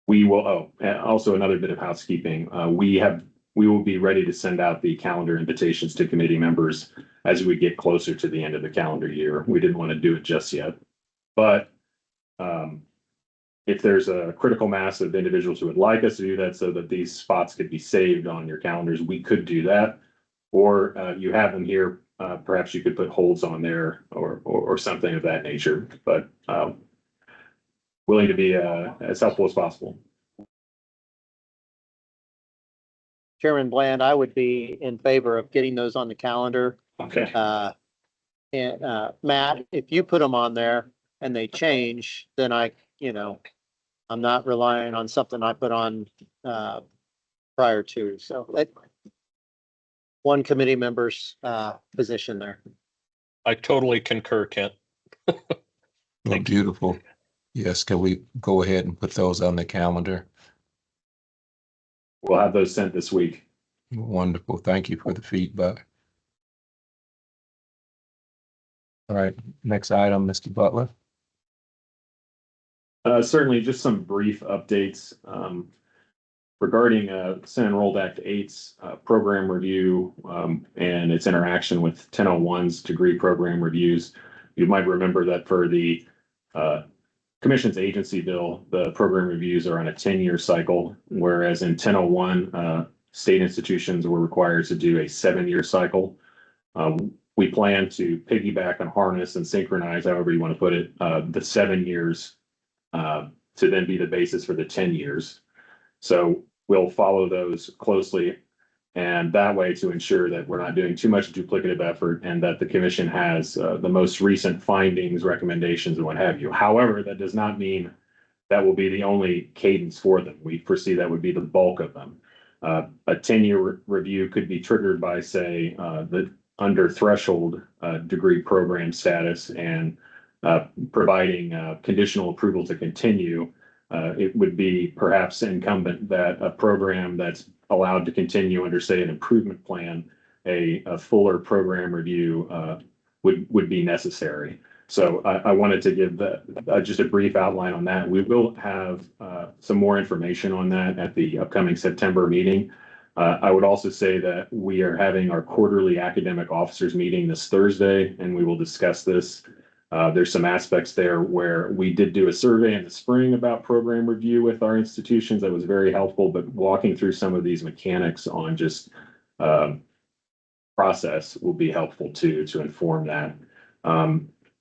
S2: We will, also another bit of housekeeping. We will be ready to send out the calendar invitations to committee members as we get closer to the end of the calendar year. We didn't want to do it just yet, but if there's a critical mass of individuals who would like us to do that so that these spots could be saved on your calendars, we could do that. or you have them here, perhaps you could put holds on there or something of that nature, but willing to be as helpful as possible.
S6: Chairman Bland, I would be in favor of getting those on the calendar.
S2: Okay.
S6: And Matt, if you put them on there and they change, then I'm not relying on something I put on prior to. So one committee member's position there.
S8: I totally concur, Kent.
S1: Well, beautiful. Yes, can we go ahead and put those on the calendar?
S2: We'll have those sent this week.
S1: Wonderful. Thank you for the feedback. All right, next item, Mr. Butler.
S2: Certainly just some brief updates regarding Senate Enrolled Act 8's program review and its interaction with 1001's degree program reviews. You might remember that for the Commission's agency bill, the program reviews are on a 10-year cycle, whereas in 1001, state institutions were required to do a 7-year cycle. We plan to piggyback and harness and synchronize, however you want to put it, the 7 years to then be the basis for the 10 years. So we'll follow those closely, and that way to ensure that we're not doing too much duplicative effort and that the commission has the most recent findings, recommendations, and what have you. However, that does not mean that will be the only cadence for them. We foresee that would be the bulk of them. A 10-year review could be triggered by, say, the under threshold degree program status and providing conditional approval to continue. It would be perhaps incumbent that a program that's allowed to continue under, say, an improvement plan, a fuller program review would be necessary. So I wanted to give just a brief outline on that. We will have some more information on that at the upcoming September meeting. I would also say that we are having our quarterly academic officers meeting this Thursday, and we will discuss this. There's some aspects there where we did do a survey in the spring about program review with our institutions that was very helpful, but walking through some of these mechanics on just process will be helpful too, to inform that.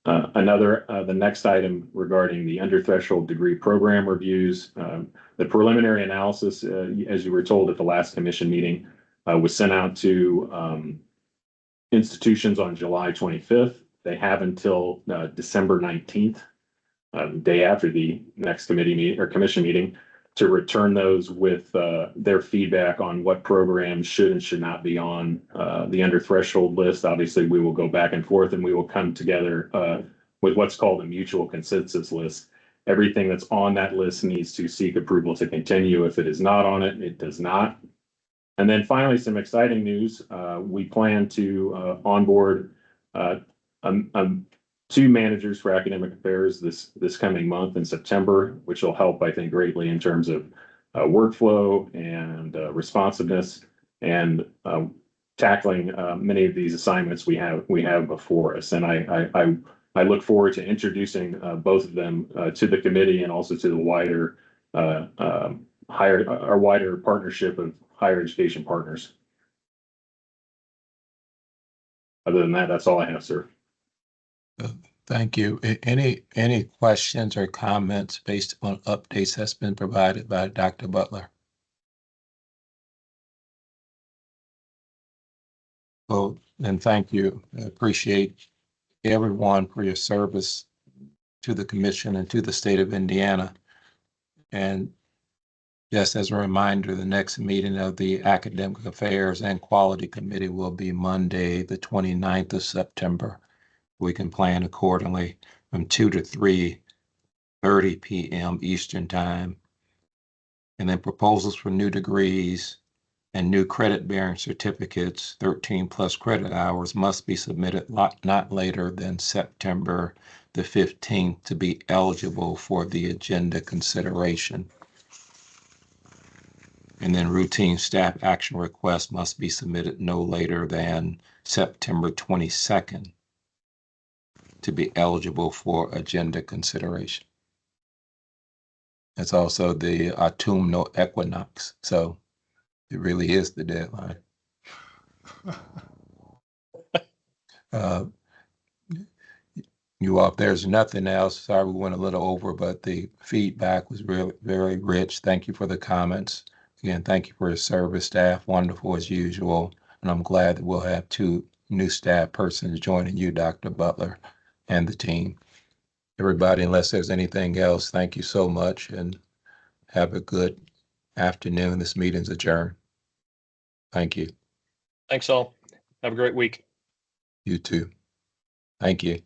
S2: The next item regarding the under threshold degree program reviews, the preliminary analysis, as you were told at the last commission meeting, was sent out to institutions on July 25th. They have until December 19th, day after the next committee meeting or commission meeting, to return those with their feedback on what programs should and should not be on the under threshold list. Obviously, we will go back and forth and we will come together with what's called a mutual consensus list. Everything that's on that list needs to seek approval to continue. If it is not on it, it does not. And then finally, some exciting news. We plan to onboard 2 managers for academic affairs this coming month in September, which will help, I think, greatly in terms of workflow and responsiveness and tackling many of these assignments we have before us. And I look forward to introducing both of them to the committee and also to the wider our wider partnership of higher education partners. Other than that, that's all I have, sir.
S1: Thank you. Any questions or comments based on updates that's been provided by Dr. Butler? Well, then thank you. I appreciate everyone for your service to the commission and to the state of Indiana. And just as a reminder, the next meeting of the Academic Affairs and Quality Committee will be Monday, the 29th of September. We can plan accordingly from 2 to 3:30 p.m. Eastern Time. And then proposals for new degrees and new credit-bearing certificates, 13 plus credit hours, must be submitted not later than September the 15th to be eligible for the agenda consideration. And then routine staff action requests must be submitted no later than September 22nd to be eligible for agenda consideration. It's also the autumnal equinox, so it really is the deadline. Uh, You all, if there's nothing else, sorry we went a little over, but the feedback was really very rich. Thank you for the comments. Again, thank you for your service staff, wonderful as usual. And I'm glad that we'll have 2 new staff persons joining you, Dr. Butler, and the team. Everybody, unless there's anything else, thank you so much and have a good afternoon. This meeting's adjourned. Thank you.
S8: Thanks all. Have a great week.
S1: You too. Thank you.